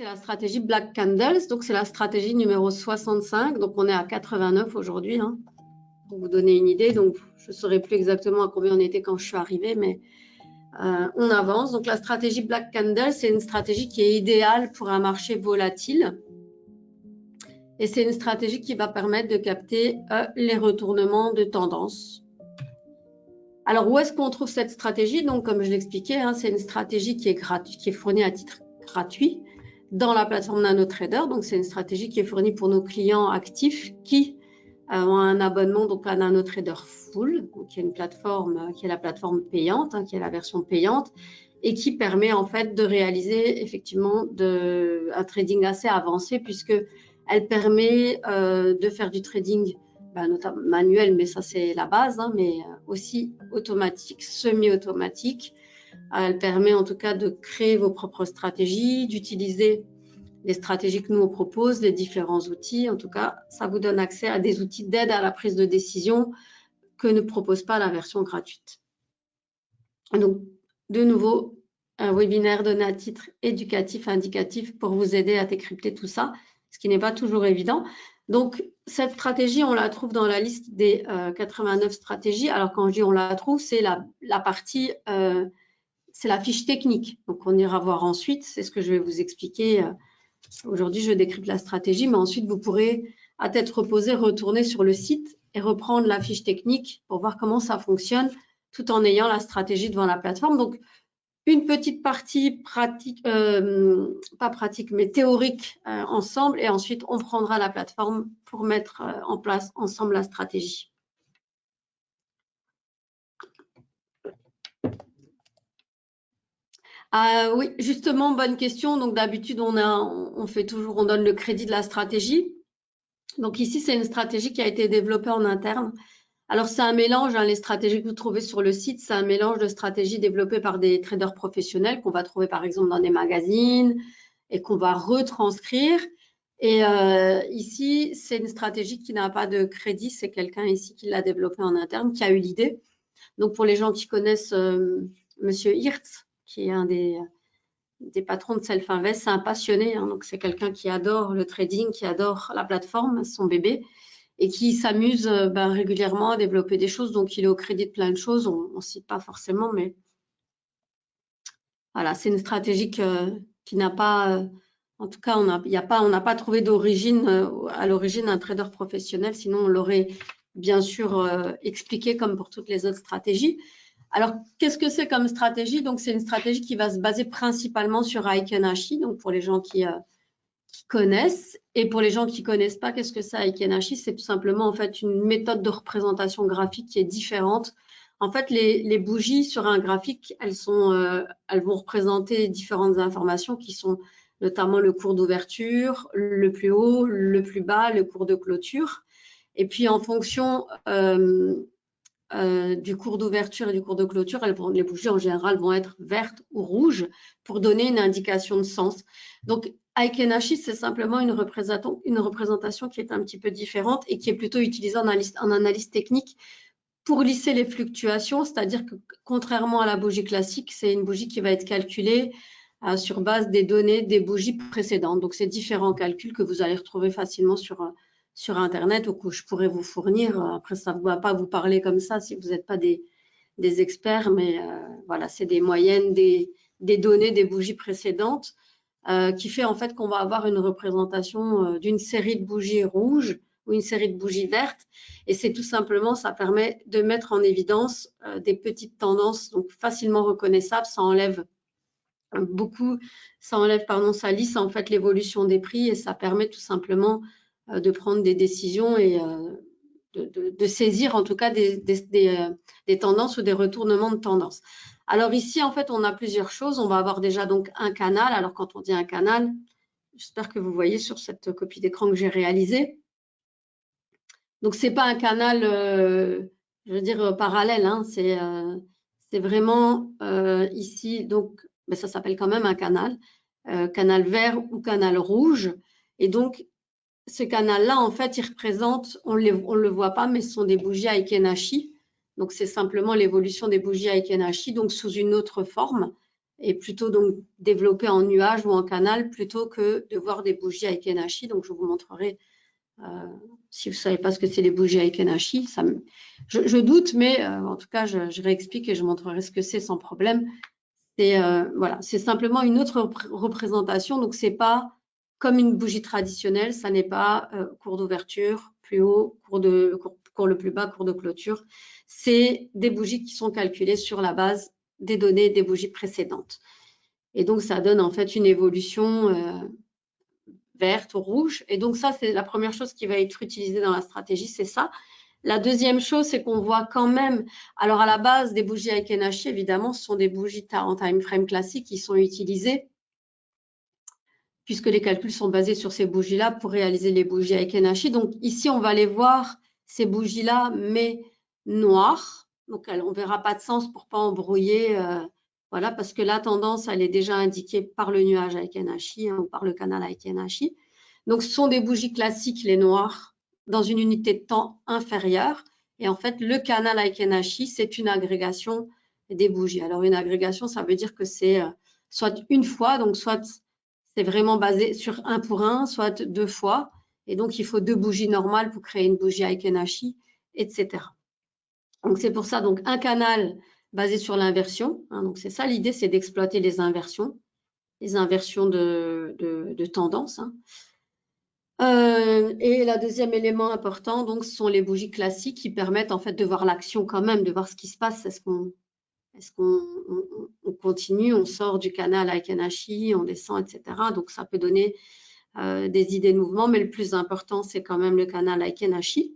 c'est la stratégie Black Candles. Donc, c'est la stratégie numéro 65. Donc, on est à 89 aujourd'hui, hein, pour vous donner une idée. Donc, je ne saurais plus exactement à combien on était quand je suis arrivée, mais on avance. Donc, la stratégie Black Candles, c'est une stratégie qui est idéale pour un marché volatile. Et c'est une stratégie qui va permettre de capter les retournements de tendance. Alors, où est-ce qu'on trouve cette stratégie? Donc, comme je l'expliquais, hein, c'est une stratégie qui est gratuite, qui est fournie à titre gratuit dans la plateforme NanoTrader. Donc, c'est une stratégie qui est fournie pour nos clients actifs qui ont un abonnement donc à NanoTrader Full, donc qui est une plateforme, qui est la plateforme payante, hein, qui est la version payante, et qui permet en fait de réaliser effectivement un trading assez avancé, puisque elle permet de faire du trading notamment manuel, mais ça c'est la base, hein, mais aussi automatique, semi-automatique. Elle permet en tout cas de créer vos propres stratégies, d'utiliser les stratégies que nous on propose, les différents outils. En tout cas, ça vous donne accès à des outils d'aide à la prise de décision que ne propose pas la version gratuite. Donc, de nouveau, un webinaire donné à titre éducatif, indicatif pour vous aider à décrypter tout ça, ce qui n'est pas toujours évident. Donc, cette stratégie, on la trouve dans la liste des 89 stratégies. Alors, quand je dis on la trouve, c'est la partie, c'est la fiche technique. Donc, on ira voir ensuite. C'est ce que je vais vous expliquer. Aujourd'hui, je décrypte la stratégie, mais ensuite, vous pourrez, à tête reposée, retourner sur le site et reprendre la fiche technique pour voir comment ça fonctionne, tout en ayant la stratégie devant la plateforme. Donc, une petite partie pratique, pas pratique, mais théorique ensemble, et ensuite, on prendra la plateforme pour mettre en place ensemble la stratégie. Oui, justement, bonne question. Donc, d'habitude, on fait toujours, on donne le crédit de la stratégie. Donc, ici, c'est une stratégie qui a été développée en interne. Alors, c'est un mélange, hein, les stratégies que vous trouvez sur le site, c'est un mélange de stratégies développées par des traders professionnels qu'on va trouver par exemple dans des magazines et qu'on va retranscrire. Et ici, c'est une stratégie qui n'a pas de crédit, c'est quelqu'un ici qui l'a développée en interne, qui a eu l'idée. Donc, pour les gens qui connaissent Monsieur Hirtz, qui est un des patrons de Self-Invest, c'est un passionné, hein, donc c'est quelqu'un qui adore le trading, qui adore la plateforme, son bébé, et qui s'amuse régulièrement à développer des choses. Donc, il est au crédit de plein de choses. On ne cite pas forcément, mais voilà, c'est une stratégie qui n'a pas, en tout cas, on n'a pas trouvé d'origine, à l'origine, un trader professionnel. Sinon, on l'aurait bien sûr expliqué comme pour toutes les autres stratégies. Alors, qu'est-ce que c'est comme stratégie? Donc, c'est une stratégie qui va se baser principalement sur Heiken Ashi. Donc, pour les gens qui connaissent, et pour les gens qui connaissent pas, qu'est-ce que c'est Heiken Ashi? C'est tout simplement en fait une méthode de représentation graphique qui est différente. En fait, les bougies sur un graphique, elles vont représenter différentes informations qui sont notamment le cours d'ouverture, le plus haut, le plus bas, le cours de clôture. Et puis en fonction du cours d'ouverture et du cours de clôture, les bougies en général vont être vertes ou rouges pour donner une indication de sens. Donc, Heiken Ashi, c'est simplement une représentation qui est un petit peu différente et qui est plutôt utilisée en analyse technique pour lisser les fluctuations, c'est-à-dire que contrairement à la bougie classique, c'est une bougie qui va être calculée sur base des données des bougies précédentes. Donc, c'est différents calculs que vous allez retrouver facilement sur Internet ou que je pourrais vous fournir. Après, ça ne va pas vous parler comme ça si vous n'êtes pas des experts, mais voilà, c'est des moyennes des données des bougies précédentes qui fait en fait qu'on va avoir une représentation d'une série de bougies rouges ou une série de bougies vertes. Et c'est tout simplement, ça permet de mettre en évidence des petites tendances donc facilement reconnaissables. Ça enlève ça lisse en fait l'évolution des prix et ça permet tout simplement de prendre des décisions et de saisir en tout cas des tendances ou des retournements de tendance. Alors ici, en fait, on a plusieurs choses. On va avoir déjà donc un canal. Alors quand on dit un canal, j'espère que vous voyez sur cette copie d'écran que j'ai réalisée. Donc c'est pas un canal, je veux dire parallèle. Hein, c'est vraiment ici. Donc ça s'appelle quand même un canal, canal vert ou canal rouge. Et donc ce canal-là, en fait, il représente, on ne le voit pas, mais ce sont des bougies Heiken Ashi. Donc, c'est simplement l'évolution des bougies Heiken Ashi, donc sous une autre forme. et plutôt donc développer en nuage ou en canal plutôt que de voir des bougies Aikenashi. Donc, je vous montrerai, si vous ne savez pas ce que c'est les bougies Aikenashi, je doute, mais en tout cas, je réexplique et je montrerai ce que c'est sans problème. Voilà, c'est simplement une autre représentation, donc c'est pas comme une bougie traditionnelle, ça n'est pas cours d'ouverture, plus haut, cours le plus bas, cours de clôture. C'est des bougies qui sont calculées sur la base des données des bougies précédentes. Et donc, ça donne en fait une évolution verte ou rouge. Et donc, ça, c'est la première chose qui va être utilisée dans la stratégie, c'est ça. La deuxième chose, c'est qu'on voit quand même, alors à la base des bougies Aikenashi, évidemment, ce sont des bougies en time frame classique qui sont utilisées, puisque les calculs sont basés sur ces bougies-là pour réaliser les bougies Aikenashi. Donc ici, on va les voir, ces bougies-là, mais noires. Donc on ne verra pas de sens pour ne pas embrouiller, voilà, parce que la tendance, elle est déjà indiquée par le nuage Aikenashi ou par le canal Aikenashi. Donc ce sont des bougies classiques, les noires, dans une unité de temps inférieure. Et en fait, le canal Aikenashi, c'est une agrégation des bougies. Alors, une agrégation, ça veut dire que c'est soit une fois, donc soit c'est vraiment basé sur 1 pour 1, soit 2 fois. Et donc, il faut 2 bougies normales pour créer une bougie Aikenashi, etc. Donc, c'est pour ça, donc un canal basé sur l'inversion. Hein, donc, c'est ça l'idée, c'est d'exploiter les inversions de tendance. Hein. Et le deuxième élément important, donc, ce sont les bougies classiques qui permettent en fait de voir l'action quand même, de voir ce qui se passe. Est-ce qu'on continue, on sort du canal Aikenashi, on descend, etc. Donc, ça peut donner des idées de mouvement, mais le plus important, c'est quand même le canal Aikenashi.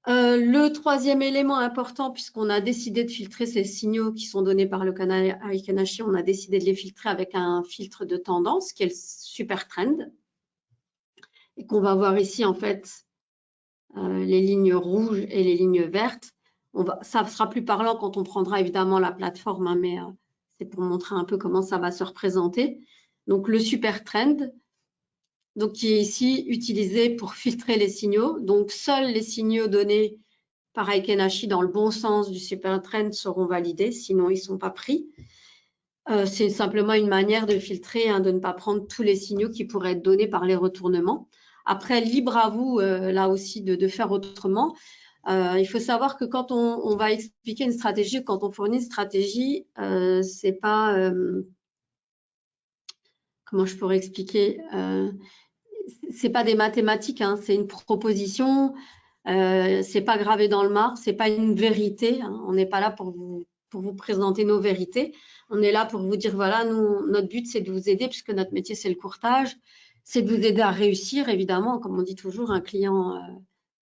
Le troisième élément important, puisqu'on a décidé de filtrer ces signaux qui sont donnés par le canal Aikenashi, on a décidé de les filtrer avec un filtre de tendance qui est le super trend. Et qu'on va voir ici, en fait, les lignes rouges et les lignes vertes. Ça sera plus parlant quand on prendra évidemment la plateforme, hein, mais c'est pour montrer un peu comment ça va se représenter. Donc, le super trend, donc, qui est ici utilisé pour filtrer les signaux. Donc, seuls les signaux donnés par Aikenashi dans le bon sens du super trend seront validés, sinon ils ne sont pas pris. C'est simplement une manière de filtrer, hein, de ne pas prendre tous les signaux qui pourraient être donnés par les retournements. Après, libre à vous, là aussi, de faire autrement. Il faut savoir que quand on va expliquer une stratégie, quand on fournit une stratégie, c'est pas… comment je pourrais expliquer c'est pas des mathématiques, hein, c'est une proposition, c'est pas gravé dans le marbre, c'est pas une vérité. Hein, on n'est pas là pour vous présenter nos vérités. On est là pour vous dire, voilà, nous, notre but, c'est de vous aider, puisque notre métier, c'est le courtage. C'est de vous aider à réussir, évidemment. Comme on dit toujours, un client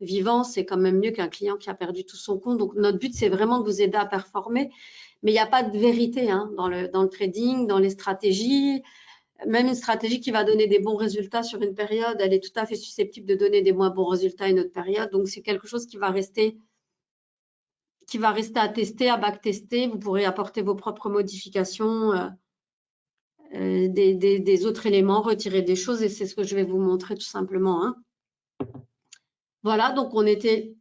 vivant, c'est quand même mieux qu'un client qui a perdu tout son compte. Donc, notre but, c'est vraiment de vous aider à performer. Mais il n'y a pas de vérité hein, dans le trading, dans les stratégies. Même une stratégie qui va donner des bons résultats sur une période, elle est tout à fait susceptible de donner des moins bons résultats à une autre période. Donc, c'est quelque chose qui va rester à tester, à backtester. Vous pourrez apporter vos propres modifications, des autres éléments, retirer des choses, et c'est ce que je vais vous montrer tout simplement. Hein. Voilà, donc on était,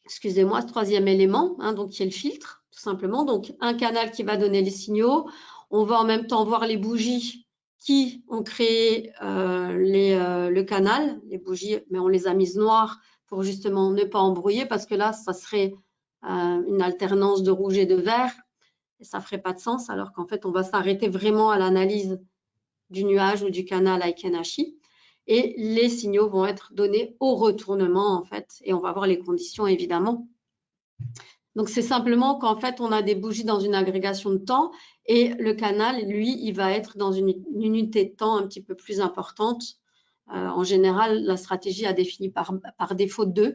excusez-moi, ce troisième élément, hein, donc qui est le filtre, tout simplement. Donc, un canal qui va donner les signaux. On va en même temps voir les bougies qui ont créé le canal, les bougies, mais on les a mises noires pour justement ne pas embrouiller, parce que là, ça serait une alternance de rouge et de vert, et ça ne ferait pas de sens, alors qu'en fait, on va s'arrêter vraiment à l'analyse du nuage ou du canal Aikenashi, et les signaux vont être donnés au retournement, en fait, et on va voir les conditions, évidemment. Donc, c'est simplement qu'en fait, on a des bougies dans une agrégation de temps, et le canal, lui, il va être dans une unité de temps un petit peu plus importante. En général, la stratégie a défini par défaut 2,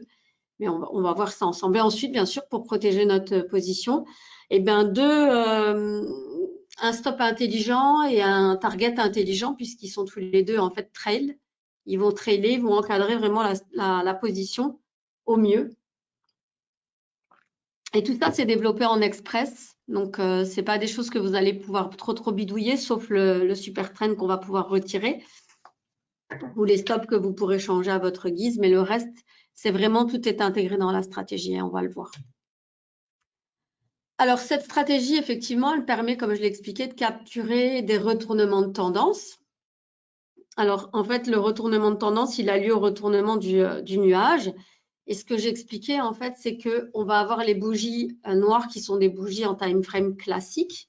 mais on va voir ça ensemble. Et ensuite, bien sûr, pour protéger notre position, eh bien, un stop intelligent et un target intelligent, puisqu'ils sont tous les deux en fait trail. Ils vont trailer, ils vont encadrer vraiment la position au mieux. Et tout ça, c'est développé en express. Donc, ce n'est pas des choses que vous allez pouvoir trop bidouiller, sauf le super trend qu'on va pouvoir retirer, ou les stops que vous pourrez changer à votre guise. Mais le reste, c'est vraiment, tout est intégré dans la stratégie, et on va le voir. Alors, cette stratégie, effectivement, elle permet, comme je l'ai expliqué, de capturer des retournements de tendance. Alors, en fait, le retournement de tendance, il a lieu au retournement du nuage. Et ce que j'expliquais, en fait, c'est qu'on va avoir les bougies noires qui sont des bougies en time frame classique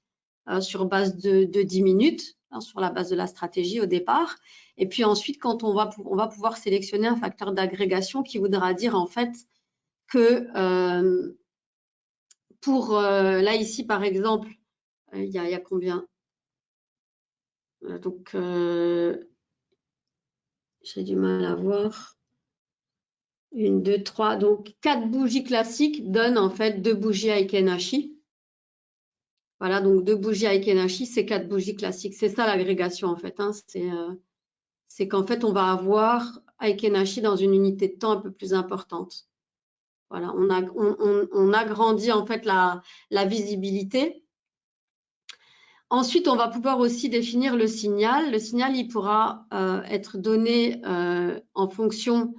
sur base de 10 minutes, hein, sur la base de la stratégie au départ. Et puis ensuite, quand on va pouvoir sélectionner un facteur d'agrégation qui voudra dire, en fait, que là, ici, par exemple, il y a combien? Donc, j'ai du mal à voir. 1, 2, 3. Donc, 4 bougies classiques donnent en fait 2 bougies Aikenashi. Voilà, donc 2 bougies Aikenashi, c'est 4 bougies classiques. C'est ça l'agrégation en fait. Hein. C'est qu'en fait, on va avoir Aikenashi dans une unité de temps un peu plus importante. Voilà, on agrandit en fait la visibilité. Ensuite, on va pouvoir aussi définir le signal. Le signal, il pourra être donné en fonction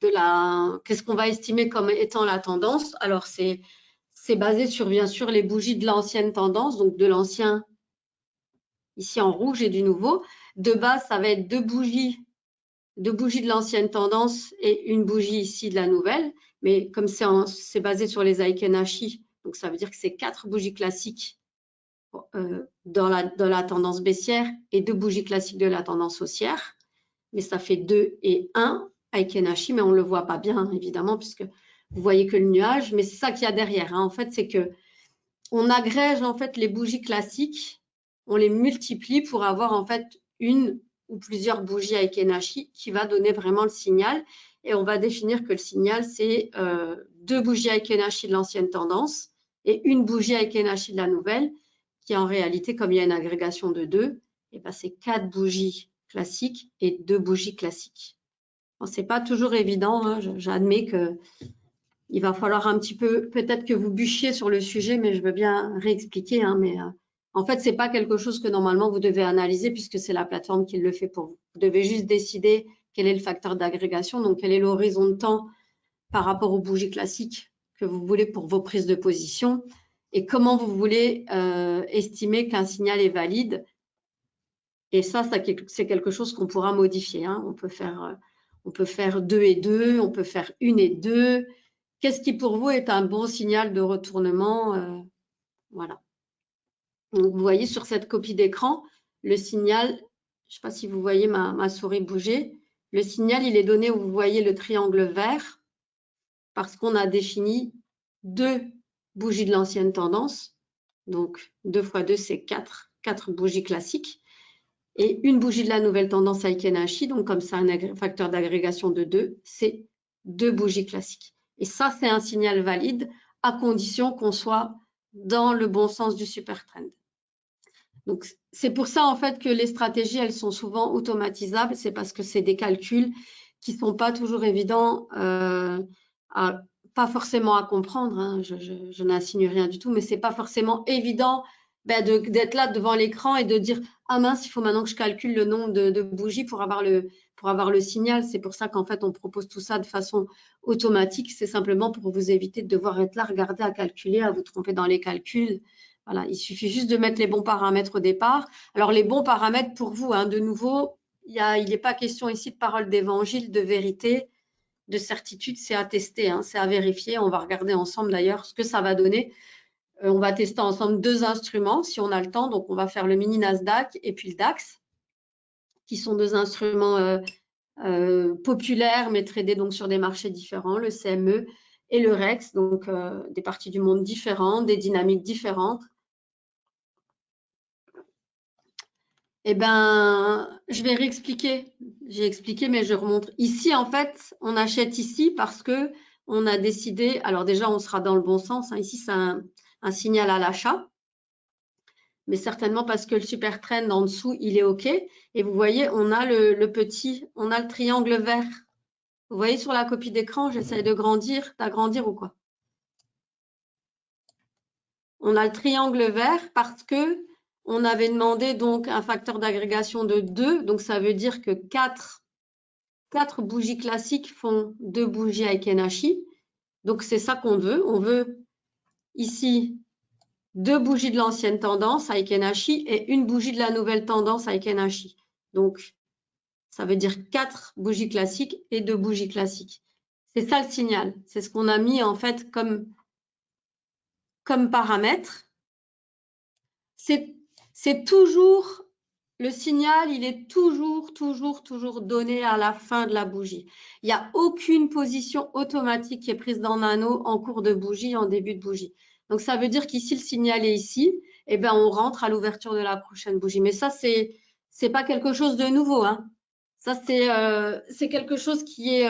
qu'est-ce qu'on va estimer comme étant la tendance. Alors, c'est basé sur, bien sûr, les bougies de l'ancienne tendance, donc de l'ancien ici en rouge et du nouveau. De base, ça va être 2 bougies de l'ancienne tendance et une bougie ici de la nouvelle. Mais comme c'est basé sur les Aikenashi, donc ça veut dire que c'est 4 bougies classiques dans la tendance baissière et 2 bougies classiques de la tendance haussière. Mais ça fait 2 et 1 Aikenashi, mais on ne le voit pas bien, évidemment, puisque vous voyez que le nuage, mais c'est ça qu'il y a derrière. Hein. En fait, c'est que on agrège en fait les bougies classiques, on les multiplie pour avoir en fait une ou plusieurs bougies Aikenashi qui va donner vraiment le signal. Et on va définir que le signal, c'est 2 bougies Aikenashi de l'ancienne tendance et une bougie Aikenashi de la nouvelle, qui en réalité, comme il y a une agrégation de 2, et ben c'est 4 bougies classiques et 2 bougies classiques. Bon, c'est pas toujours évident, hein, j'admets que il va falloir un petit peu, peut-être que vous bûchiez sur le sujet, mais je veux bien réexpliquer. Hein, mais en fait, c'est pas quelque chose que normalement vous devez analyser puisque c'est la plateforme qui le fait pour vous. Vous devez juste décider quel est le facteur d'agrégation, donc quel est l'horizon de temps par rapport aux bougies classiques que vous voulez pour vos prises de position et comment vous voulez estimer qu'un signal est valide. Et ça c'est quelque chose qu'on pourra modifier. Hein. On peut faire 2 et 2, on peut faire 1 et 2. Qu'est-ce qui pour vous est un bon signal de retournement? Voilà. Donc, vous voyez sur cette copie d'écran, le signal, je ne sais pas si vous voyez ma souris bouger, le signal, il est donné où vous voyez le triangle vert parce qu'on a défini 2 bougies de l'ancienne tendance. Donc, 2 fois 2, c'est 4 bougies classiques. Et une bougie de la nouvelle tendance Aikenashi, donc comme ça, un facteur d'agrégation de 2, c'est 2 bougies classiques. Et ça, c'est un signal valide à condition qu'on soit dans le bon sens du super trend. Donc, c'est pour ça, en fait, que les stratégies, elles sont souvent automatisables. C'est parce que c'est des calculs qui ne sont pas toujours évidents, pas forcément à comprendre. Hein. Je n'insinue rien du tout, mais ce n'est pas forcément évident d'être là devant l'écran et de dire « Ah mince, il faut maintenant que je calcule le nombre de bougies pour avoir le signal ». C'est pour ça qu'en fait, on propose tout ça de façon automatique. C'est simplement pour vous éviter de devoir être là, regarder à calculer, à vous tromper dans les calculs. Voilà, il suffit juste de mettre les bons paramètres au départ. Alors, les bons paramètres pour vous, hein, de nouveau, il n'est pas question ici de parole d'évangile, de vérité, de certitude, c'est à tester, hein, c'est à vérifier. On va regarder ensemble d'ailleurs ce que ça va donner. On va tester ensemble 2 instruments si on a le temps. Donc, on va faire le mini Nasdaq et puis le DAX, qui sont 2 instruments populaires, mais tradés donc sur des marchés différents, le CME et le REX, donc des parties du monde différentes, des dynamiques différentes. Eh bien, je vais réexpliquer. J'ai expliqué, mais je remonte. Ici, en fait, on achète ici parce que on a décidé. Alors déjà, on sera dans le bon sens. Hein. Ici, c'est un signal à l'achat, mais certainement parce que le super trend en dessous, il est OK. Et vous voyez, on a on a le triangle vert. Vous voyez sur la copie d'écran, j'essaie d'agrandir ou quoi? On a le triangle vert parce que on avait demandé donc un facteur d'agrégation de 2. Donc, ça veut dire que 4 bougies classiques font 2 bougies Aikenashi. Donc, c'est ça qu'on veut. On veut ici 2 bougies de l'ancienne tendance Heiken Ashi et une bougie de la nouvelle tendance Heiken Ashi. Donc, ça veut dire 4 bougies classiques et 2 bougies classiques. C'est ça le signal. C'est ce qu'on a mis en fait comme paramètre. C'est toujours, le signal, il est toujours donné à la fin de la bougie. Il n'y a aucune position automatique qui est prise dans Nano en cours de bougie, en début de bougie. Donc, ça veut dire qu'ici, le signal est ici. Eh bien, on rentre à l'ouverture de la prochaine bougie. Mais ça, c'est pas quelque chose de nouveau, hein. Ça, c'est quelque chose qui est...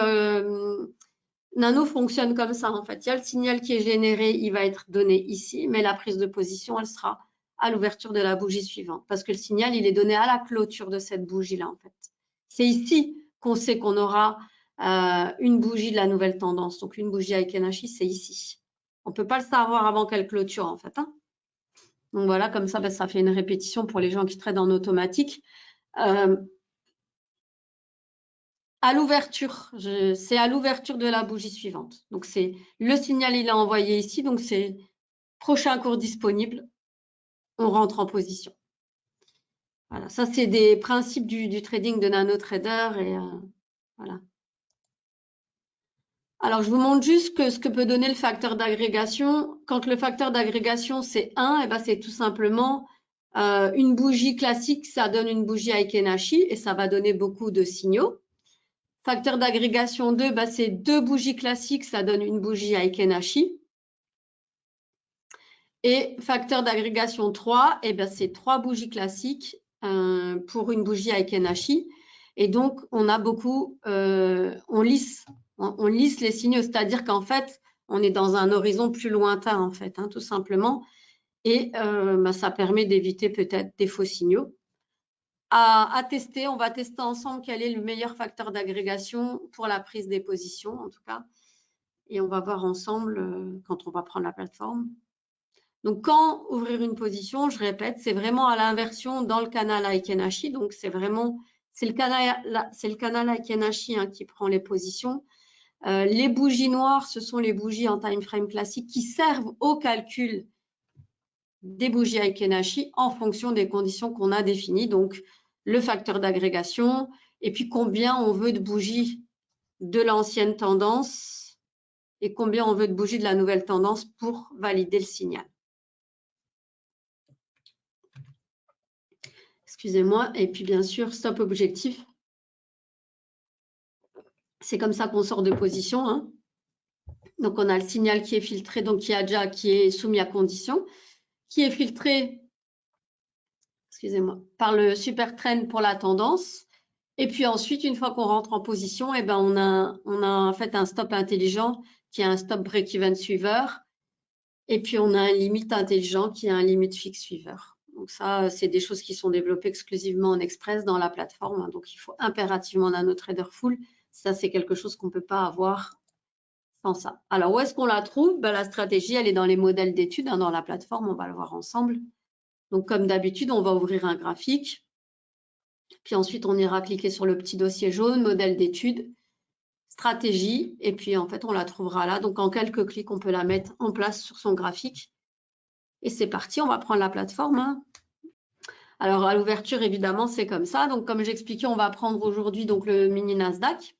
Nano fonctionne comme ça, en fait. Il y a le signal qui est généré, il va être donné ici, mais la prise de position, elle sera à l'ouverture de la bougie suivante, parce que le signal, il est donné à la clôture de cette bougie-là, en fait. C'est ici qu'on sait qu'on aura une bougie de la nouvelle tendance. Donc, une bougie Heiken Ashi, c'est ici. On ne peut pas le savoir avant qu'elle clôture, en fait, hein. Donc, voilà, comme ça, ben, ça fait une répétition pour les gens qui traitent en automatique. À l'ouverture, c'est à l'ouverture de la bougie suivante. Donc, c'est le signal, il est envoyé ici. Donc, c'est prochain cours disponible. On rentre en position. Voilà, ça, c'est des principes du trading de NanoTrader. Et voilà. Alors, je vous montre juste ce que peut donner le facteur d'agrégation. Quand le facteur d'agrégation, c'est 1, et ben, c'est tout simplement une bougie classique, ça donne une bougie Heiken Ashi et ça va donner beaucoup de signaux. Facteur d'agrégation 2, bah, c'est 2 bougies classiques, ça donne une bougie Heiken Ashi. Et facteur d'agrégation 3, eh ben, c'est 3 bougies classiques pour une bougie Heiken Ashi. Et donc, on a beaucoup, on lisse les signaux, c'est-à-dire qu'en fait, on est dans un horizon plus lointain, en fait, hein, tout simplement. Et bah, ça permet d'éviter peut-être des faux signaux. À tester, on va tester ensemble quel est le meilleur facteur d'agrégation pour la prise des positions, en tout cas. Et on va voir ensemble quand on va prendre la plateforme. Donc, quand ouvrir une position, je répète, c'est vraiment à l'inversion dans le canal Heiken Ashi. Donc, c'est le canal Heiken Ashi hein, qui prend les positions. Les bougies noires, ce sont les bougies en time frame classique qui servent au calcul des bougies Heiken Ashi en fonction des conditions qu'on a définies. Donc, le facteur d'agrégation et puis combien on veut de bougies de l'ancienne tendance et combien on veut de bougies de la nouvelle tendance pour valider le signal. Excusez-moi. Et puis, bien sûr, stop objectif. C'est comme ça qu'on sort de position, hein. Donc, on a le signal qui est filtré, donc qui est soumis à condition, qui est filtré, excusez-moi, par le super trend pour la tendance. Et puis ensuite, une fois qu'on rentre en position, eh ben, on a en fait un stop intelligent qui est un stop break-even suiveur. Et puis, on a un limite intelligent qui est un limite fixe suiveur. Donc ça, c'est des choses qui sont développées exclusivement en express dans la plateforme. Donc, il faut impérativement NanoTrader Full. Ça, c'est quelque chose qu'on ne peut pas avoir sans ça. Alors, où est-ce qu'on la trouve? Ben, la stratégie, elle est dans les modèles d'études, hein, dans la plateforme. On va le voir ensemble. Donc, comme d'habitude, on va ouvrir un graphique. Puis ensuite, on ira cliquer sur le petit dossier jaune, modèle d'études, stratégie. Et puis, en fait, on la trouvera là. Donc, en quelques clics, on peut la mettre en place sur son graphique. Et c'est parti, on va prendre la plateforme, hein. Alors, à l'ouverture, évidemment, c'est comme ça. Donc, comme j'expliquais, on va prendre aujourd'hui donc le mini Nasdaq.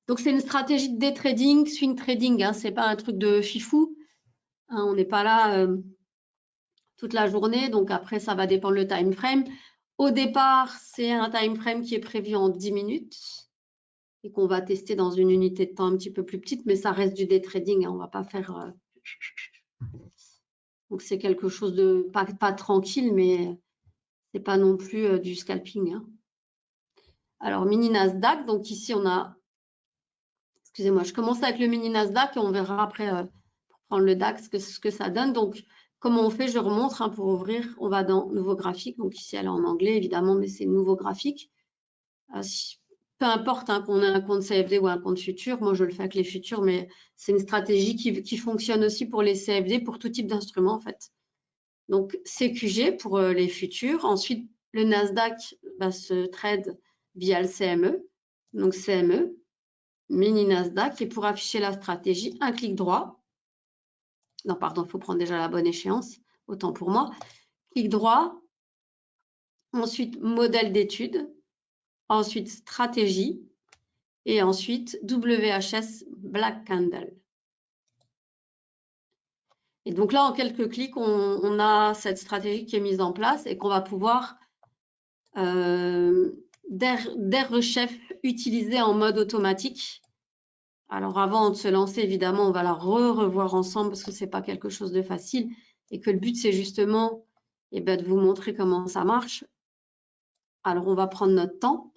Donc, c'est une stratégie de day trading, swing trading. Hein, ce n'est pas un truc de fifou. Hein, on n'est pas là toute la journée. Donc, après, ça va dépendre le time frame. Au départ, c'est un time frame qui est prévu en 10 minutes et qu'on va tester dans une unité de temps un petit peu plus petite, mais ça reste du day trading. Hein, on ne va pas faire... Donc, c'est quelque chose de pas tranquille, mais ce n'est pas non plus du scalping. Hein. Alors, mini Nasdaq. Donc, ici, on a... Excusez-moi, je commence avec le mini Nasdaq et on verra après, pour prendre le DAX, ce que ça donne. Donc, comment on fait? Je remontre hein, pour ouvrir. On va dans Nouveau graphique. Donc, ici, elle est en anglais, évidemment, mais c'est Nouveau graphique. Peu importe hein, qu'on ait un compte CFD ou un compte futur. Moi, je le fais avec les futurs, mais c'est une stratégie qui fonctionne aussi pour les CFD, pour tout type d'instrument, en fait. Donc, CQG pour les futurs. Ensuite, le Nasdaq se trade via le CME. Donc, CME, mini Nasdaq. Et pour afficher la stratégie, un clic droit. Non, pardon, il faut prendre déjà la bonne échéance, autant pour moi. Clic droit, ensuite modèle d'étude, ensuite stratégie et ensuite WHS Black Candle. Et donc là, en quelques clics, on a cette stratégie qui est mise en place et qu'on va pouvoir d'Airchef utiliser en mode automatique. Alors avant de se lancer, évidemment, on va la revoir ensemble parce que c'est pas quelque chose de facile et que le but c'est justement de vous montrer comment ça marche. Alors on va prendre notre temps.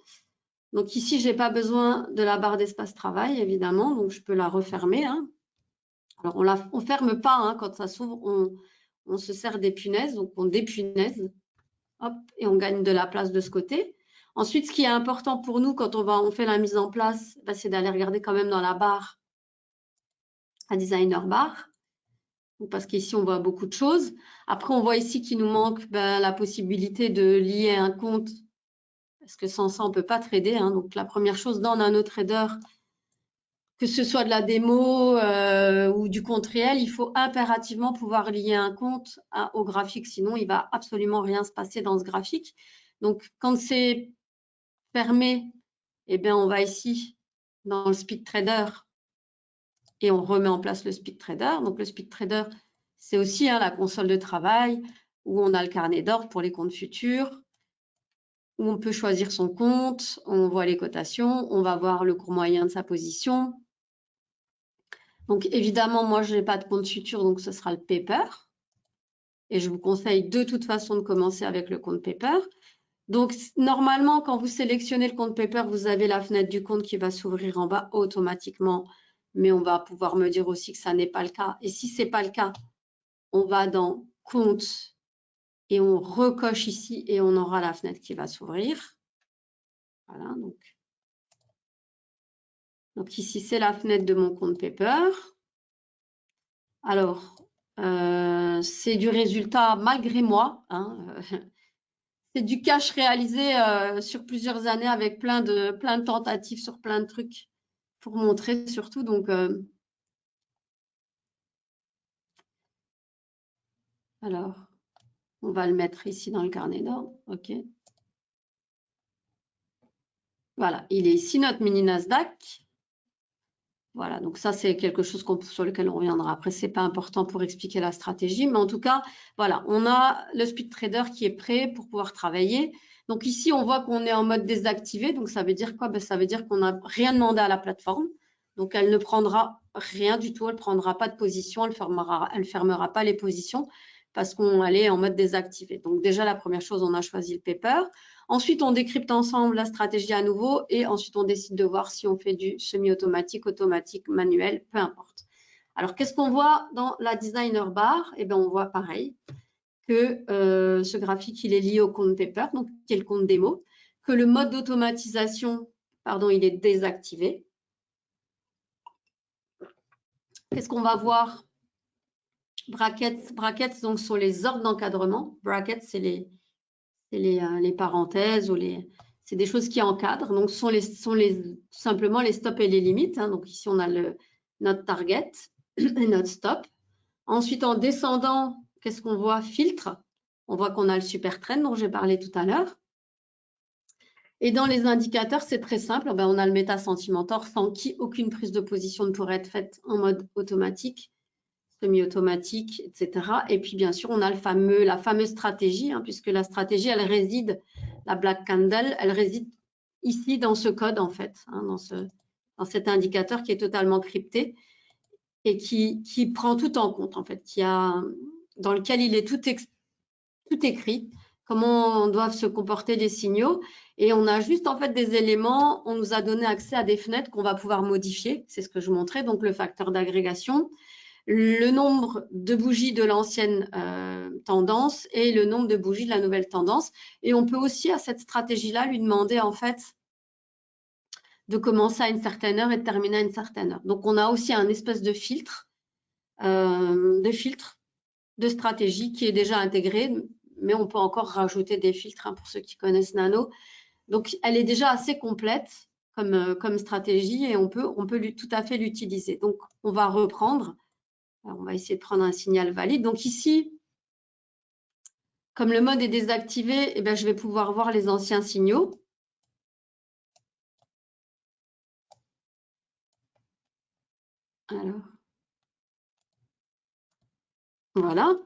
Donc ici, j'ai pas besoin de la barre d'espace travail, évidemment, donc je peux la refermer. Hein. Alors on ferme pas hein, quand ça s'ouvre, on se sert des punaises, donc on dépunaise, hop, et on gagne de la place de ce côté. Ensuite, ce qui est important pour nous quand on fait la mise en place, c'est d'aller regarder quand même dans la barre à designer bar, parce qu'ici on voit beaucoup de choses. Après, on voit ici qu'il nous manque la possibilité de lier un compte, parce que sans ça, on ne peut pas trader. Hein. Donc la première chose dans NanoTrader, que ce soit de la démo ou du compte réel, il faut impérativement pouvoir lier un compte au graphique, sinon il ne va absolument rien se passer dans ce graphique. Donc quand c'est fermé, on va ici dans le Speed Trader et on remet en place le Speed Trader. Donc le Speed Trader, c'est aussi la console de travail où on a le carnet d'ordre pour les comptes futurs, où on peut choisir son compte, on voit les cotations, on va voir le cours moyen de sa position. Donc évidemment, moi je n'ai pas de compte futur, donc ce sera le paper. Et je vous conseille de toute façon de commencer avec le compte paper. Donc normalement, quand vous sélectionnez le compte paper, vous avez la fenêtre du compte qui va s'ouvrir en bas automatiquement. Mais on va pouvoir me dire aussi que ça n'est pas le cas. Et si ce n'est pas le cas, on va dans compte et on recoche ici et on aura la fenêtre qui va s'ouvrir. Voilà, donc ici, c'est la fenêtre de mon compte paper. Alors, c'est du résultat malgré moi. Hein, c'est du cash réalisé sur plusieurs années avec plein de tentatives sur plein de trucs pour montrer surtout. Donc, alors, on va le mettre ici dans le carnet d'ordre. OK. Voilà, il est ici notre mini Nasdaq. Voilà, donc ça, c'est quelque chose sur lequel on reviendra. Après, ce n'est pas important pour expliquer la stratégie, mais en tout cas, voilà, on a le Speed Trader qui est prêt pour pouvoir travailler. Donc ici, on voit qu'on est en mode désactivé. Donc, ça veut dire quoi? Ça veut dire qu'on n'a rien demandé à la plateforme. Donc, elle ne prendra rien du tout. Elle ne prendra pas de position. Elle ne fermera pas les positions parce qu'on est en mode désactivé. Donc, déjà, la première chose, on a choisi le paper. Ensuite, on décrypte ensemble la stratégie à nouveau et ensuite, on décide de voir si on fait du semi-automatique, automatique, manuel, peu importe. Alors, qu'est-ce qu'on voit dans la designer bar? On voit pareil que ce graphique, il est lié au compte paper, donc qui est le compte démo, que le mode d'automatisation, pardon, il est désactivé. Qu'est-ce qu'on va voir? Brackets, donc, sont les ordres d'encadrement. Brackets, c'est les parenthèses ou c'est des choses qui encadrent. Donc, ce sont simplement les stops et les limites. Hein. Donc, ici, on a notre target et notre stop. Ensuite, en descendant, qu'est-ce qu'on voit? Filtre. On voit qu'on a le super trend dont j'ai parlé tout à l'heure. Et dans les indicateurs, c'est très simple. On a le Meta Sentimentor sans qui aucune prise de position ne pourrait être faite en mode automatique, semi-automatique, etc. Et puis, bien sûr, on a la fameuse stratégie, hein, puisque la stratégie, elle réside, la Black Candle, elle réside ici dans ce code, en fait, hein, dans cet indicateur qui est totalement crypté et qui prend tout en compte, en fait, dans lequel il est tout écrit, comment doivent se comporter les signaux. Et on a juste, en fait, des éléments, on nous a donné accès à des fenêtres qu'on va pouvoir modifier. C'est ce que je montrais, donc le facteur d'agrégation, le nombre de bougies de l'ancienne tendance et le nombre de bougies de la nouvelle tendance. Et on peut aussi, à cette stratégie-là, lui demander en fait de commencer à une certaine heure et de terminer à une certaine heure. Donc, on a aussi un espèce de filtre de stratégie qui est déjà intégré, mais on peut encore rajouter des filtres hein, pour ceux qui connaissent Nano. Donc, elle est déjà assez complète comme stratégie et on peut tout à fait l'utiliser. Donc, on va reprendre Alors, on va essayer de prendre un signal valide. Donc ici, comme le mode est désactivé, eh bien, je vais pouvoir voir les anciens signaux. Alors, voilà.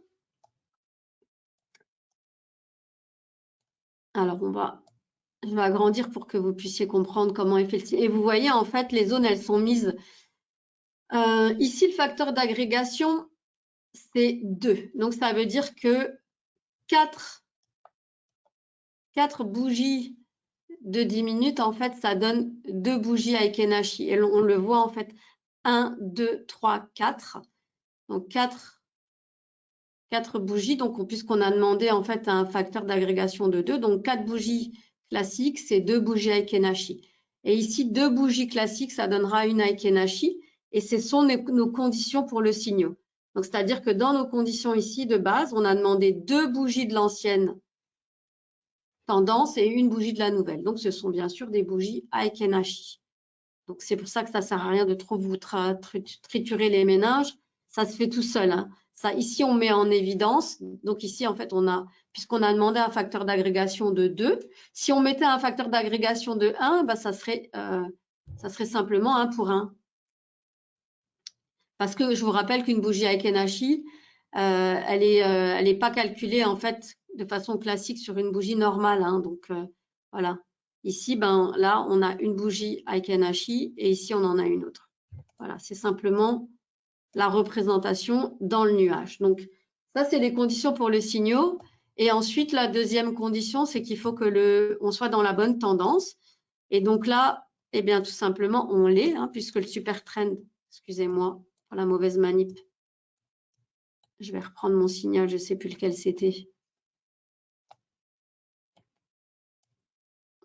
Alors, je vais agrandir pour que vous puissiez comprendre comment est fait le signal. Et vous voyez, en fait, les zones, elles sont mises. Ici, le facteur d'agrégation, c'est 2. Donc, ça veut dire que 4 bougies de 10 minutes, en fait, ça donne 2 bougies Aikenashi. Et on le voit, en fait, 1, 2, 3, 4. Donc, 4 bougies. Donc, puisqu'on a demandé, en fait, un facteur d'agrégation de 2. Donc, 4 bougies classiques, c'est 2 bougies Aikenashi. Et ici, 2 bougies classiques, ça donnera une Aikenashi. Et ce sont nos conditions pour le signal. Donc, c'est-à-dire que dans nos conditions ici de base, on a demandé 2 bougies de l'ancienne tendance et une bougie de la nouvelle. Donc, ce sont bien sûr des bougies Aikenashi. Donc, c'est pour ça que ça ne sert à rien de trop vous triturer les méninges. Ça se fait tout seul. Hein. Ça, ici, on met en évidence. Donc, ici, en fait, puisqu'on a demandé un facteur d'agrégation de 2, si on mettait un facteur d'agrégation de 1, bah, ça serait simplement 1 pour 1. Parce que je vous rappelle qu'une bougie Aikenashi, elle est pas calculée en fait de façon classique sur une bougie normale. Hein, donc voilà. Ici, ben là, on a une bougie Aikenashi et ici, on en a une autre. Voilà, c'est simplement la représentation dans le nuage. Donc ça, c'est les conditions pour le signal. Et ensuite, la deuxième condition, c'est qu'il faut que on soit dans la bonne tendance. Et donc là, eh bien, tout simplement, on l'est, hein, puisque le super trend, excusez-moi, pour la mauvaise manip. Je vais reprendre mon signal, je ne sais plus lequel c'était.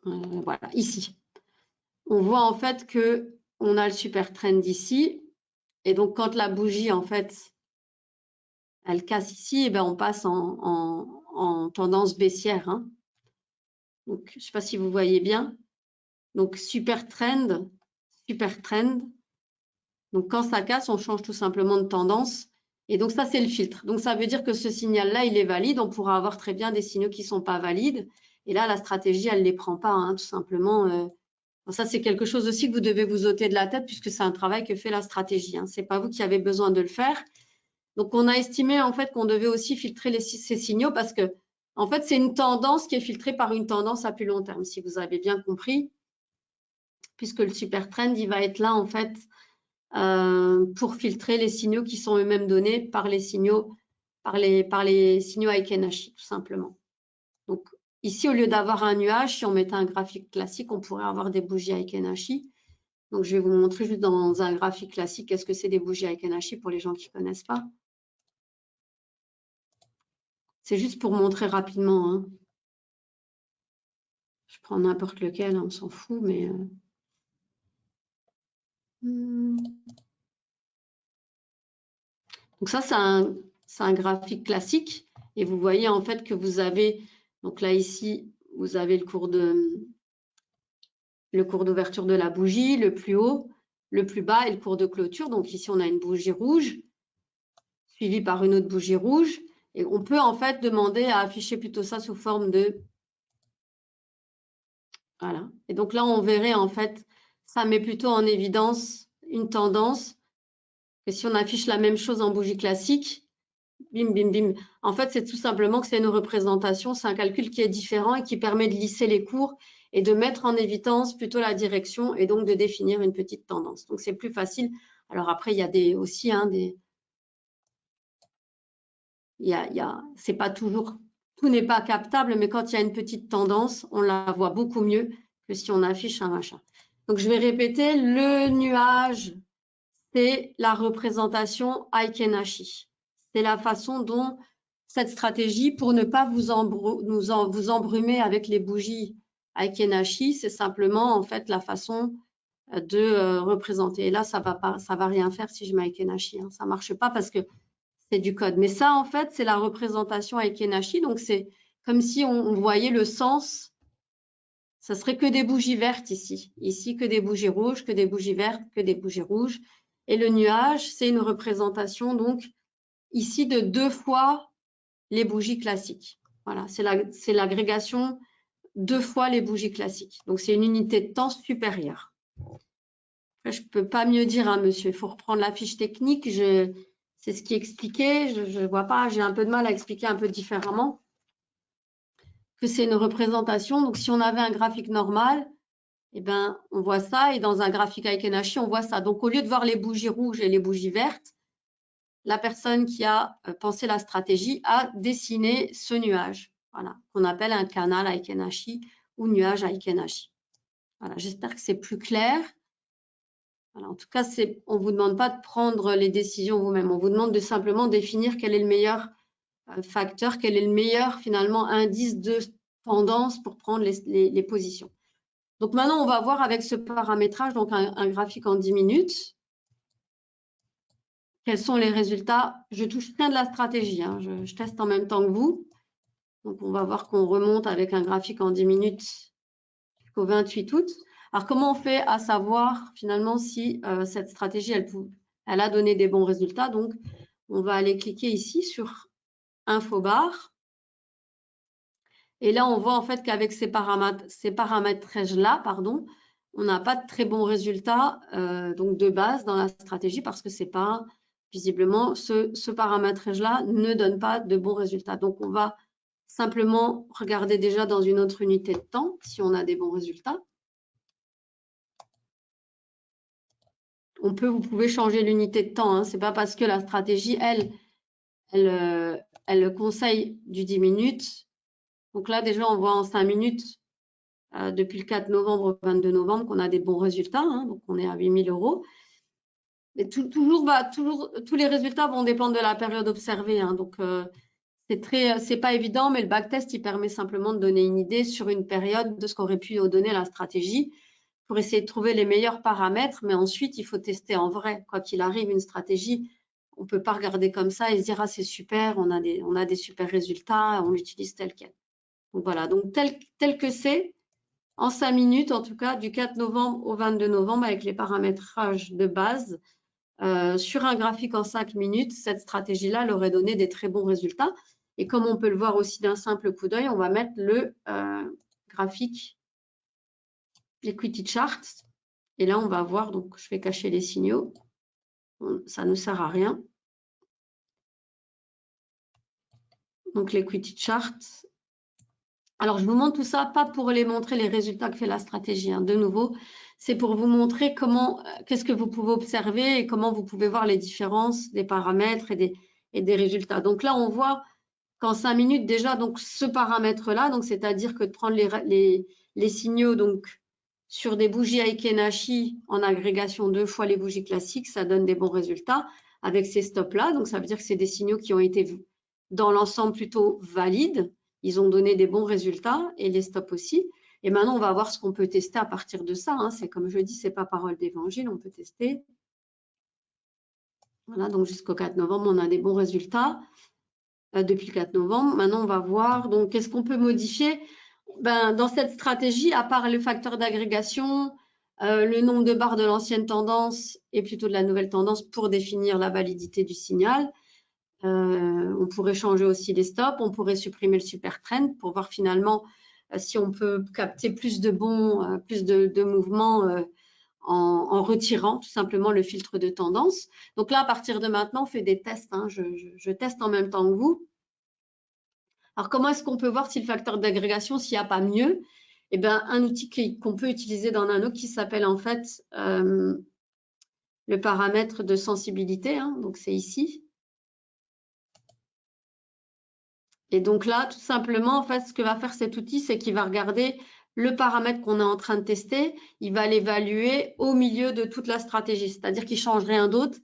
Voilà, ici. On voit en fait que on a le super trend ici. Et donc, quand la bougie, en fait, elle casse ici, eh bien, on passe en tendance baissière. Hein. Donc, je ne sais pas si vous voyez bien. Donc, super trend, super trend. Donc, quand ça casse, on change tout simplement de tendance. Et donc, ça, c'est le filtre. Donc, ça veut dire que ce signal-là, il est valide. On pourra avoir très bien des signaux qui ne sont pas valides. Et là, la stratégie, elle ne les prend pas, hein, tout simplement. Ça, c'est quelque chose aussi que vous devez vous ôter de la tête puisque c'est un travail que fait la stratégie. Hein. Ce n'est pas vous qui avez besoin de le faire. Donc, on a estimé en fait qu'on devait aussi filtrer ces signaux parce que, en fait, c'est une tendance qui est filtrée par une tendance à plus long terme, si vous avez bien compris, puisque le super trend, il va être là, en fait, pour filtrer les signaux qui sont eux-mêmes donnés par les signaux, par les signaux Aikenashi, tout simplement. Donc, ici, au lieu d'avoir un nuage, si on mettait un graphique classique, on pourrait avoir des bougies Aikenashi. Donc, je vais vous montrer juste dans un graphique classique qu'est-ce que c'est des bougies Aikenashi pour les gens qui ne connaissent pas. C'est juste pour montrer rapidement. Hein. Je prends n'importe lequel, on s'en fout, mais... Donc ça, c'est un graphique classique. Et vous voyez en fait que vous avez... Donc là, ici, vous avez le cours d'ouverture de la bougie, le plus haut, le plus bas et le cours de clôture. Donc ici, on a une bougie rouge, suivie par une autre bougie rouge. Et on peut en fait demander à afficher plutôt ça sous forme de... Voilà. Et donc là, on verrait en fait, ça met plutôt en évidence une tendance que si on affiche la même chose en bougie classique, bim, bim, bim. En fait, c'est tout simplement que c'est une représentation, c'est un calcul qui est différent et qui permet de lisser les cours et de mettre en évidence plutôt la direction et donc de définir une petite tendance. Donc, c'est plus facile. Alors après, il y a aussi des... c'est pas toujours... Tout n'est pas captable, mais quand il y a une petite tendance, on la voit beaucoup mieux que si on affiche un machin. Donc, je vais répéter, le nuage, c'est la représentation Aikenashi. C'est la façon dont cette stratégie, pour ne pas vous embrumer avec les bougies Aikenashi, c'est simplement en fait la façon de représenter. Et là, ça va rien faire si je mets Aikenashi. Hein. Ça ne marche pas parce que c'est du code. Mais ça, en fait, c'est la représentation Aikenashi. Donc, c'est comme si on voyait le sens. Ça serait que des bougies vertes ici. Ici, que des bougies rouges, que des bougies vertes, que des bougies rouges. Et le nuage, c'est une représentation, donc, ici, de 2 fois les bougies classiques. Voilà, c'est l'agrégation 2 fois les bougies classiques. Donc, c'est une unité de temps supérieure. Après, je ne peux pas mieux dire, hein, monsieur. Il faut reprendre la fiche technique. C'est ce qui est expliqué. Je ne vois pas, j'ai un peu de mal à expliquer un peu différemment. Que c'est une représentation. Donc, si on avait un graphique normal, eh ben, on voit ça. Et dans un graphique Aikenashi, on voit ça. Donc, au lieu de voir les bougies rouges et les bougies vertes, la personne qui a pensé la stratégie a dessiné ce nuage. Voilà, qu'on appelle un canal Aikenashi ou nuage Aikenashi. Voilà, j'espère que c'est plus clair. Voilà, en tout cas, on ne vous demande pas de prendre les décisions vous-même. On vous demande de simplement définir quel est le meilleur facteur, quel est le meilleur finalement indice de tendance pour prendre les positions. Donc maintenant, on va voir avec ce paramétrage, donc un graphique en 10 minutes, quels sont les résultats. Je touche rien de la stratégie, hein, je teste en même temps que vous. Donc on va voir qu'on remonte avec un graphique en 10 minutes jusqu'au 28 août. Alors comment on fait à savoir finalement si cette stratégie, elle a donné des bons résultats? Donc on va aller cliquer ici sur Infobar. Et là, on voit en fait qu'avec ces paramétrages-là, on n'a pas de très bons résultats donc de base dans la stratégie parce que c'est pas visiblement ce paramétrage-là ne donne pas de bons résultats. Donc, on va simplement regarder déjà dans une autre unité de temps si on a des bons résultats. Vous pouvez changer l'unité de temps. Hein. C'est pas parce que la stratégie, elle conseille du 10 minutes. Donc là, déjà, on voit en 5 minutes depuis le 4 novembre au 22 novembre qu'on a des bons résultats. Hein, donc, on est à 8 000 €. Mais toujours, tous les résultats vont dépendre de la période observée. Hein, donc, c'est pas évident, mais le backtest, il permet simplement de donner une idée sur une période de ce qu'aurait pu donner la stratégie pour essayer de trouver les meilleurs paramètres. Mais ensuite, il faut tester en vrai. Quoi qu'il arrive, une stratégie, on ne peut pas regarder comme ça et se dire « Ah, c'est super, on a des super résultats, on l'utilise tel quel. » Donc, voilà. Donc, tel que c'est, en 5 minutes, en tout cas, du 4 novembre au 22 novembre, avec les paramétrages de base, sur un graphique en 5 minutes, cette stratégie-là, elle aurait donné des très bons résultats. Et comme on peut le voir aussi d'un simple coup d'œil, on va mettre le graphique Equity Chart. Et là, on va voir, donc je vais cacher les signaux. Ça ne sert à rien. Donc, l'Equity Chart. Alors, je vous montre tout ça, pas pour les montrer les résultats que fait la stratégie. Hein. De nouveau, c'est pour vous montrer qu'est-ce que vous pouvez observer et comment vous pouvez voir les différences des paramètres et des résultats. Donc là, on voit qu'en 5 minutes déjà, donc ce paramètre-là, donc c'est-à-dire que de prendre les signaux donc sur des bougies Aikenashi en agrégation 2 fois les bougies classiques, ça donne des bons résultats avec ces stops-là. Donc ça veut dire que c'est des signaux qui ont été dans l'ensemble plutôt valides. Ils ont donné des bons résultats et les stops aussi. Et maintenant, on va voir ce qu'on peut tester à partir de ça. Hein. C'est comme je dis, c'est pas parole d'évangile, on peut tester. Voilà, donc jusqu'au 4 novembre, on a des bons résultats depuis le 4 novembre. Maintenant, on va voir, donc, qu'est-ce qu'on peut modifier? Dans cette stratégie, à part le facteur d'agrégation, le nombre de barres de l'ancienne tendance et plutôt de la nouvelle tendance pour définir la validité du signal, on pourrait changer aussi les stops, on pourrait supprimer le super trend pour voir finalement si on peut capter plus de mouvements en retirant tout simplement le filtre de tendance. Donc là, à partir de maintenant, on fait des tests. Hein. Je teste en même temps que vous. Alors, comment est-ce qu'on peut voir si le facteur d'agrégation, s'il n'y a pas mieux? Eh bien, un outil qu'on peut utiliser dans Nano qui s'appelle en fait le paramètre de sensibilité. Hein. Donc, c'est ici. Et donc là, tout simplement, en fait, ce que va faire cet outil, c'est qu'il va regarder le paramètre qu'on est en train de tester. Il va l'évaluer au milieu de toute la stratégie. C'est-à-dire qu'il ne change rien d'autre.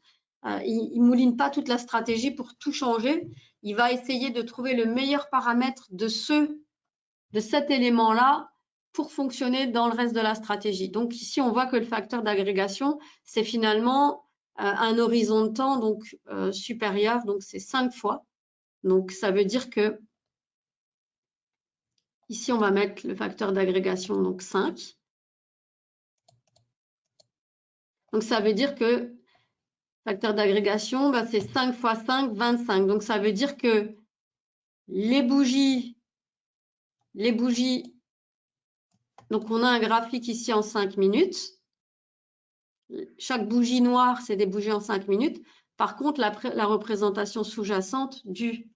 Il ne mouline pas toute la stratégie pour tout changer. Il va essayer de trouver le meilleur paramètre de cet élément-là pour fonctionner dans le reste de la stratégie. Donc ici, on voit que le facteur d'agrégation, c'est finalement un horizon de temps donc supérieur, donc c'est 5 fois. Donc ça veut dire que ici, on va mettre le facteur d'agrégation, donc 5. Donc ça veut dire que Facteur d'agrégation, bah, c'est 5 fois 5, 25. Donc, ça veut dire que les bougies, donc on a un graphique ici en 5 minutes. Chaque bougie noire, c'est des bougies en 5 minutes. Par contre, la représentation sous-jacente du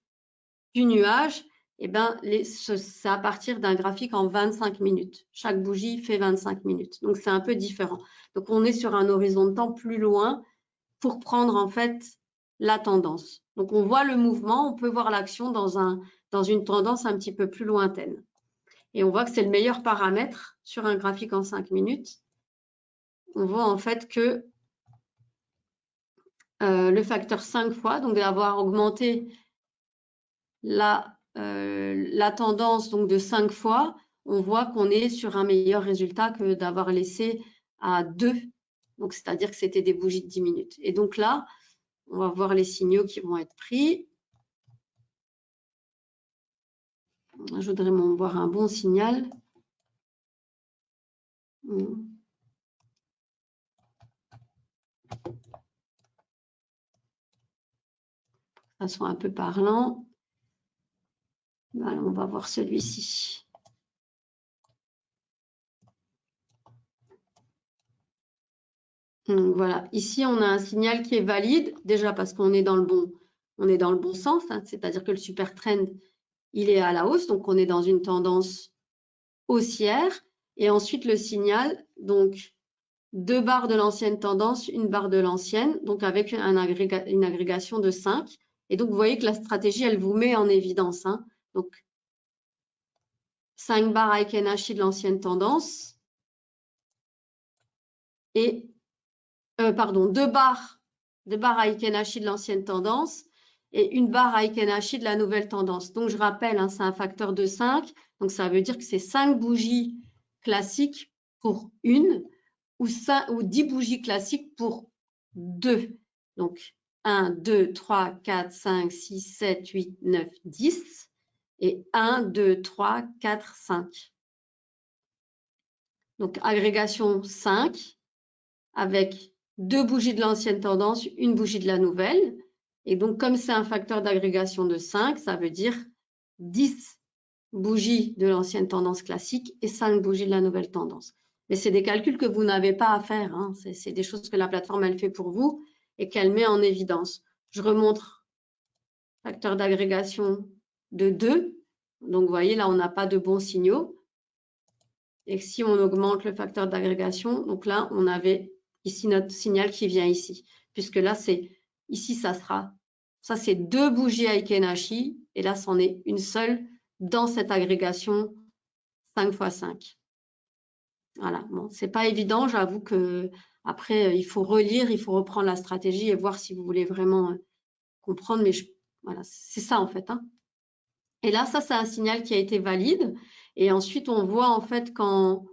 nuage, eh ben, c'est à partir d'un graphique en 25 minutes. Chaque bougie fait 25 minutes. Donc, c'est un peu différent. Donc, on est sur un horizon de temps plus loin pour prendre en fait la tendance. Donc, on voit le mouvement, on peut voir l'action dans une tendance un petit peu plus lointaine. Et on voit que c'est le meilleur paramètre sur un graphique en 5 minutes. On voit en fait que le facteur 5 fois, donc d'avoir augmenté la tendance donc de 5 fois, on voit qu'on est sur un meilleur résultat que d'avoir laissé à 2. Donc, c'est-à-dire que c'était des bougies de 10 minutes. Et donc là, on va voir les signaux qui vont être pris. Je voudrais voir un bon signal. Ça soit un peu parlant. Voilà, on va voir celui-ci. Voilà, ici on a un signal qui est valide, déjà parce qu'on est dans le bon sens, hein, c'est-à-dire que le super trend, il est à la hausse, donc on est dans une tendance haussière. Et ensuite le signal, donc 2 barres de l'ancienne tendance, 1 barre de l'ancienne, donc avec une agrégation de 5. Et donc vous voyez que la stratégie, elle vous met en évidence. Hein. Donc 5 barres Heiken-Ashi de l'ancienne tendance et 2 barres Heiken-Ashi de l'ancienne tendance et 1 barre Heiken-Ashi de la nouvelle tendance. Donc je rappelle, hein, c'est un facteur de 5, donc ça veut dire que c'est 5 bougies classiques pour 1 ou 10 bougies classiques pour 2. Donc 1, 2, 3, 4, 5, 6, 7, 8, 9, 10 et 1, 2, 3, 4, 5. Donc agrégation 5 avec 2 bougies de l'ancienne tendance, 1 bougie de la nouvelle. Et donc comme c'est un facteur d'agrégation de 5, ça veut dire 10 bougies de l'ancienne tendance classique et 5 bougies de la nouvelle tendance. Mais c'est des calculs que vous n'avez pas à faire. Hein. C'est des choses que la plateforme, elle fait pour vous et qu'elle met en évidence. Je remontre facteur d'agrégation de 2. Donc, vous voyez, là, on n'a pas de bons signaux. Et si on augmente le facteur d'agrégation, donc là, on avait ici notre signal qui vient ici. Puisque là, ici, ça c'est 2 bougies Heiken-Ashi. Et là, c'en est une seule dans cette agrégation 5 x 5. Voilà, bon, c'est pas évident, j'avoue que après il faut relire, il faut reprendre la stratégie et voir si vous voulez vraiment comprendre, mais voilà, c'est ça en fait. Hein. Et là, ça c'est un signal qui a été valide. Et ensuite, on voit en fait qu'on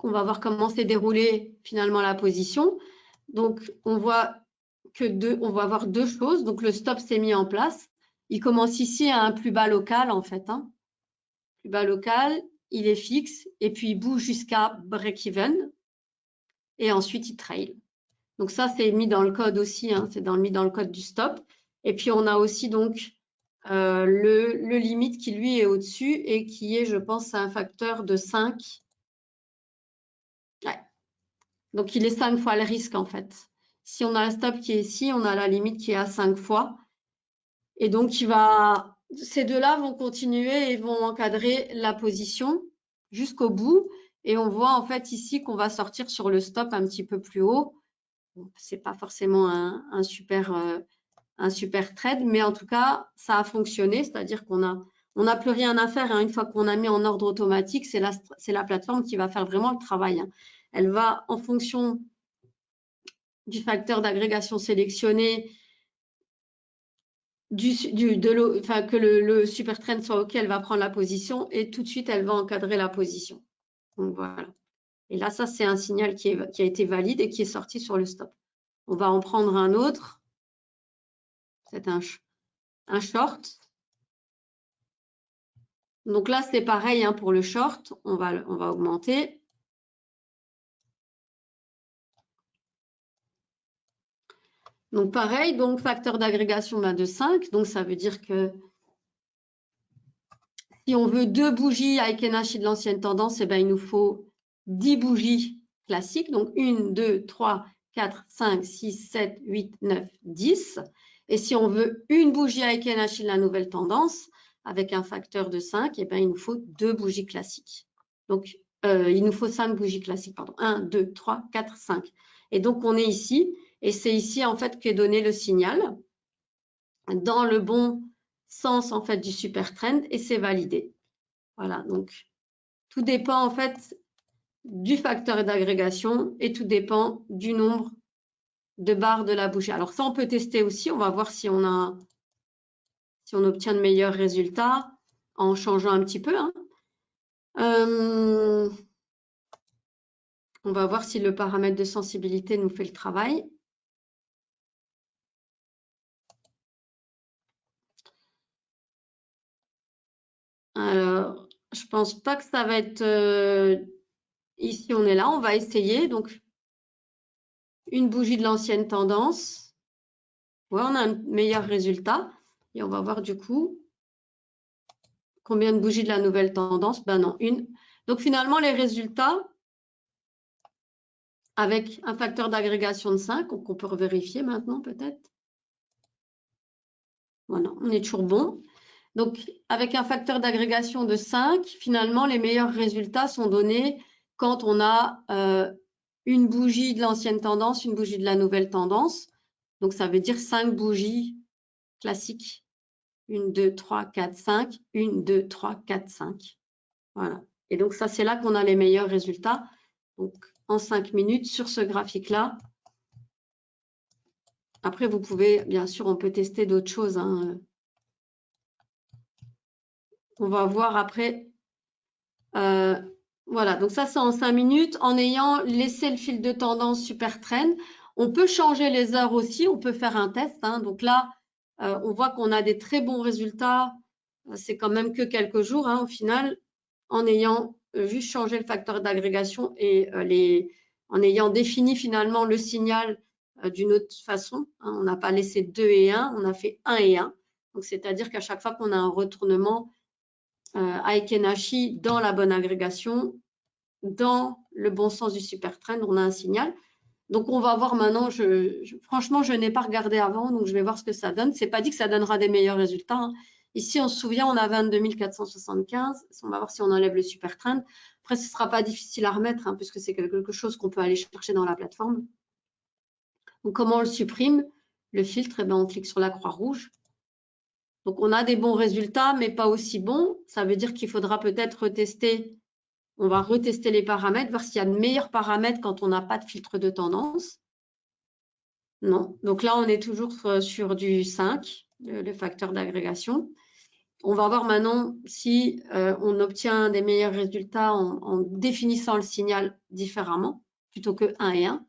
va voir comment s'est déroulée finalement la position. Donc, on voit on va avoir 2 choses. Donc, le stop s'est mis en place. Il commence ici à un plus bas local en fait. Hein. Plus bas local, il est fixe et puis il bouge jusqu'à break-even et ensuite il trail. Donc ça, c'est mis dans le code aussi, hein, c'est mis dans le code du stop. Et puis on a aussi donc le limite qui lui est au-dessus et qui est, je pense, un facteur de 5. Ouais. Donc il est 5 fois le risque en fait. Si on a un stop qui est ici, on a la limite qui est à 5 fois. Et donc ces deux-là vont continuer et vont encadrer la position jusqu'au bout. Et on voit en fait ici qu'on va sortir sur le stop un petit peu plus haut. Bon, c'est pas forcément un super trade, mais en tout cas, ça a fonctionné, c'est-à-dire qu'on n'a plus rien à faire. Hein. Une fois qu'on a mis en ordre automatique, c'est la plateforme qui va faire vraiment le travail. Hein. Elle va, en fonction du facteur d'agrégation sélectionné, que le super trend soit OK, elle va prendre la position et tout de suite, elle va encadrer la position. Donc voilà. Et là, ça, c'est un signal qui a été valide et qui est sorti sur le stop. On va en prendre un autre. C'est un short. Donc là, c'est pareil hein, pour le short. On va augmenter. Donc pareil, donc facteur d'agrégation de 5, donc ça veut dire que si on veut 2 bougies Heiken Ashi de l'ancienne tendance, eh ben, il nous faut 10 bougies classiques, donc 1, 2, 3, 4, 5, 6, 7, 8, 9, 10. Et si on veut une bougie Heiken Ashi de la nouvelle tendance, avec un facteur de 5, eh ben, il nous faut 2 bougies classiques. Donc, il nous faut 5 bougies classiques, pardon. 1, 2, 3, 4, 5. Et donc, on est ici, et c'est ici, en fait, qu'est donné le signal dans le bon sens, en fait, du super trend, et c'est validé. Voilà, donc, tout dépend, en fait, du facteur d'agrégation et tout dépend du nombre de barres de la bougie. Alors, ça, on peut tester aussi. On va voir si on obtient de meilleurs résultats en changeant un petit peu, hein. On va voir si le paramètre de sensibilité nous fait le travail. Alors, je pense pas que ça va être... ici, on est là. On va essayer. Donc, une bougie de l'ancienne tendance. Ouais, on a un meilleur résultat. Et on va voir du coup combien de bougies de la nouvelle tendance. Ben non, une. Donc, finalement, les résultats avec un facteur d'agrégation de 5, qu'on peut revérifier maintenant peut-être. Voilà, on est toujours bon. Donc, avec un facteur d'agrégation de 5, finalement, les meilleurs résultats sont donnés quand on a une bougie de l'ancienne tendance, une bougie de la nouvelle tendance. Donc, ça veut dire 5 bougies classiques. 1, 2, 3, 4, 5. 1, 2, 3, 4, 5. Voilà. Et donc, ça, c'est là qu'on a les meilleurs résultats. Donc, en 5 minutes, sur ce graphique-là. Après, vous pouvez, bien sûr, on peut tester d'autres choses, hein. On va voir après. Voilà, donc ça, c'est en 5 minutes. En ayant laissé le fil de tendance super trend, on peut changer les heures aussi. On peut faire un test, hein. Donc là, on voit qu'on a des très bons résultats. C'est quand même que quelques jours, hein, au final, en ayant juste changé le facteur d'agrégation et en ayant défini finalement le signal d'une autre façon, hein. On n'a pas laissé 2 et 1, on a fait 1 et 1. Donc, c'est-à-dire qu'à chaque fois qu'on a un retournement Heiken Ashi dans la bonne agrégation, dans le bon sens du super trend, on a un signal. Donc, on va voir maintenant. Franchement, je n'ai pas regardé avant, donc je vais voir ce que ça donne. C'est pas dit que ça donnera des meilleurs résultats, hein. Ici, on se souvient, on a 22 475. On va voir si on enlève le super trend. Après, ce ne sera pas difficile à remettre, hein, puisque c'est quelque chose qu'on peut aller chercher dans la plateforme. Donc, comment on le supprime? Le filtre, eh ben, on clique sur la croix rouge. Donc, on a des bons résultats, mais pas aussi bons. Ça veut dire qu'il faudra peut-être retester. On va retester les paramètres, voir s'il y a de meilleurs paramètres quand on n'a pas de filtre de tendance. Non. Donc là, on est toujours sur du 5, le facteur d'agrégation. On va voir maintenant si on obtient des meilleurs résultats en définissant le signal différemment, plutôt que 1 et 1.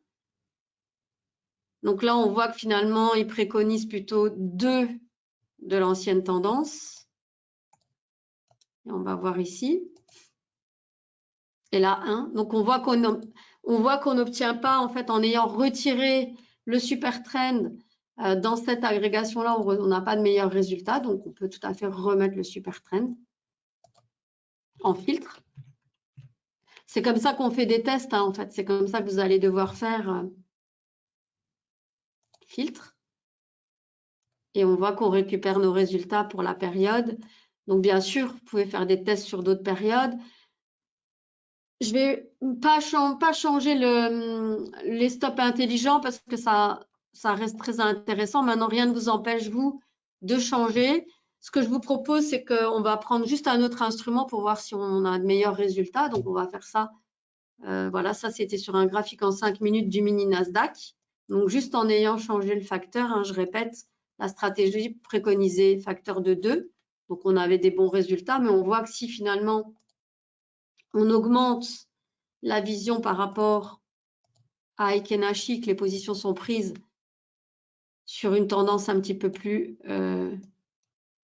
Donc là, on voit que finalement, il préconise plutôt 2 de l'ancienne tendance. Et on va voir ici. Et là, 1. Donc, on voit qu'on n'obtient pas, en fait, en ayant retiré le super trend dans cette agrégation-là, on n'a pas de meilleurs résultats. Donc, on peut tout à fait remettre le super trend en filtre. C'est comme ça qu'on fait des tests, hein, en fait. C'est comme ça que vous allez devoir faire filtre. Et on voit qu'on récupère nos résultats pour la période. Donc, bien sûr, vous pouvez faire des tests sur d'autres périodes. Je ne vais pas changer les stops intelligents parce que ça reste très intéressant. Maintenant, rien ne vous empêche, vous, de changer. Ce que je vous propose, c'est qu'on va prendre juste un autre instrument pour voir si on a de meilleurs résultats. Donc, on va faire ça. Voilà, ça, c'était sur un graphique en 5 minutes du mini Nasdaq. Donc, juste en ayant changé le facteur, hein, je répète, la stratégie préconisée facteur de 2. Donc, on avait des bons résultats, mais on voit que si finalement, on augmente la vision par rapport à Heiken Ashi, que les positions sont prises sur une tendance un petit peu plus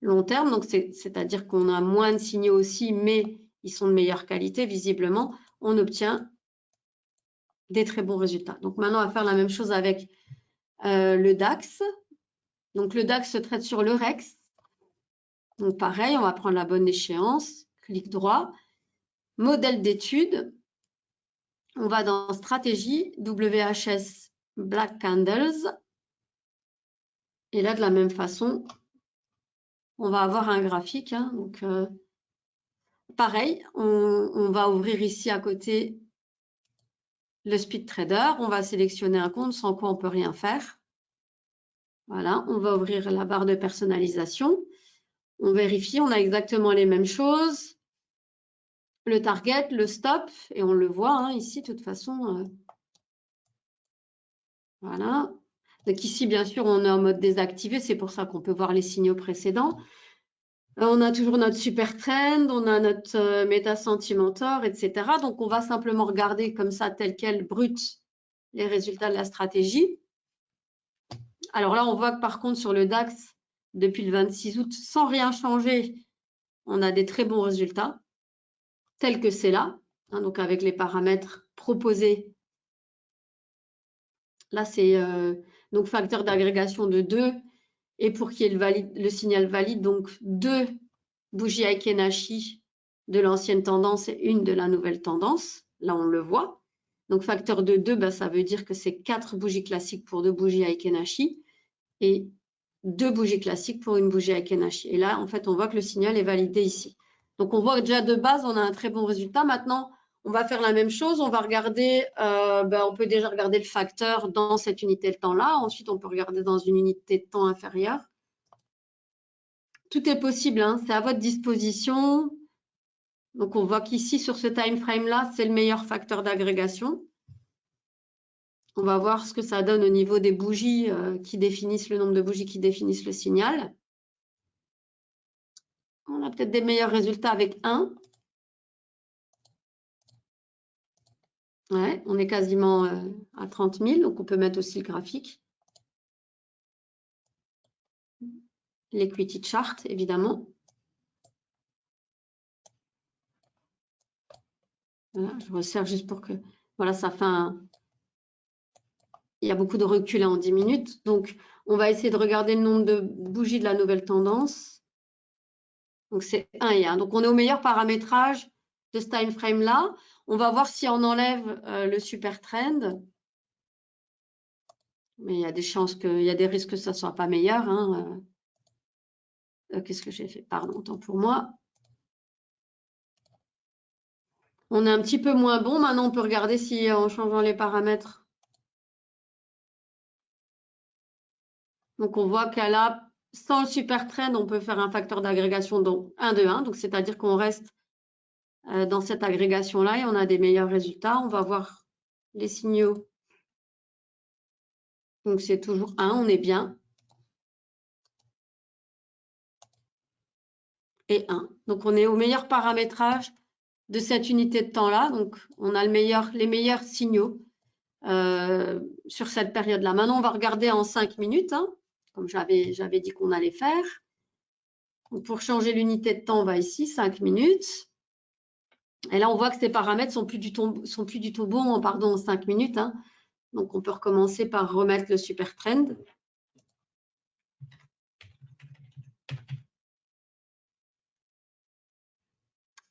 long terme. Donc, c'est-à-dire qu'on a moins de signaux aussi, mais ils sont de meilleure qualité, visiblement. On obtient des très bons résultats. Donc, maintenant, on va faire la même chose avec le DAX. Donc, le DAX se traite sur le REX. Donc, pareil, on va prendre la bonne échéance. Clic droit. Modèle d'étude. On va dans stratégie, WHS Black Candles. Et là, de la même façon, on va avoir un graphique. Hein, donc, pareil, on va ouvrir ici à côté le Speed Trader. On va sélectionner un compte sans quoi on ne peut rien faire. Voilà, on va ouvrir la barre de personnalisation. On vérifie, on a exactement les mêmes choses. Le target, le stop, et on le voit hein, ici, de toute façon. Voilà. Donc ici, bien sûr, on est en mode désactivé. C'est pour ça qu'on peut voir les signaux précédents. On a toujours notre super trend, on a notre méta sentimentor, etc. Donc, on va simplement regarder comme ça, tel quel, brut, les résultats de la stratégie. Alors là, on voit que par contre, sur le DAX, depuis le 26 août, sans rien changer, on a des très bons résultats, tels que c'est là. Hein, donc, avec les paramètres proposés. Là, c'est donc facteur d'agrégation de 2. Et pour qu'il y ait le signal valide, donc 2 bougies Aikenashi de l'ancienne tendance et une de la nouvelle tendance. Là, on le voit. Donc, facteur de 2, ben, ça veut dire que c'est 4 bougies classiques pour 2 bougies Aikenashi et 2 bougies classiques pour une bougie Aikenashi. Et là, en fait, on voit que le signal est validé ici. Donc, on voit que déjà de base, on a un très bon résultat. Maintenant, on va faire la même chose. On va regarder, on peut déjà regarder le facteur dans cette unité de temps-là. Ensuite, on peut regarder dans une unité de temps inférieure. Tout est possible, hein, c'est à votre disposition. Donc, on voit qu'ici, sur ce time frame-là, c'est le meilleur facteur d'agrégation. On va voir ce que ça donne au niveau des bougies qui définissent le nombre de bougies qui définissent le signal. On a peut-être des meilleurs résultats avec 1. Ouais, on est quasiment à 30 000, donc on peut mettre aussi le graphique. L'equity chart, évidemment. Voilà, je resserre juste pour que... Voilà, ça fait un... Il y a beaucoup de recul en 10 minutes. Donc, on va essayer de regarder le nombre de bougies de la nouvelle tendance. Donc, c'est 1 et 1. Donc, on est au meilleur paramétrage de ce time frame-là. On va voir si on enlève le super trend. Mais il y a des chances il y a des risques que ça ne soit pas meilleur. Hein. Qu'est-ce que j'ai fait? Pardon, autant pour moi. On est un petit peu moins bon. Maintenant, on peut regarder si en changeant les paramètres. Donc, on voit qu'elle a, sans le super trend, on peut faire un facteur d'agrégation donc 1 de 1. Donc, c'est-à-dire qu'on reste dans cette agrégation-là et on a des meilleurs résultats. On va voir les signaux. Donc, c'est toujours 1, on est bien. Et 1. Donc, on est au meilleur paramétrage de cette unité de temps-là. Donc, on a les meilleurs signaux sur cette période-là. Maintenant, on va regarder en 5 minutes, hein, comme j'avais dit qu'on allait faire. Donc, pour changer l'unité de temps, on va ici, 5 minutes. Et là, on voit que ces paramètres sont plus du tout bons, pardon, en 5 minutes. Hein. Donc, on peut recommencer par remettre le super trend.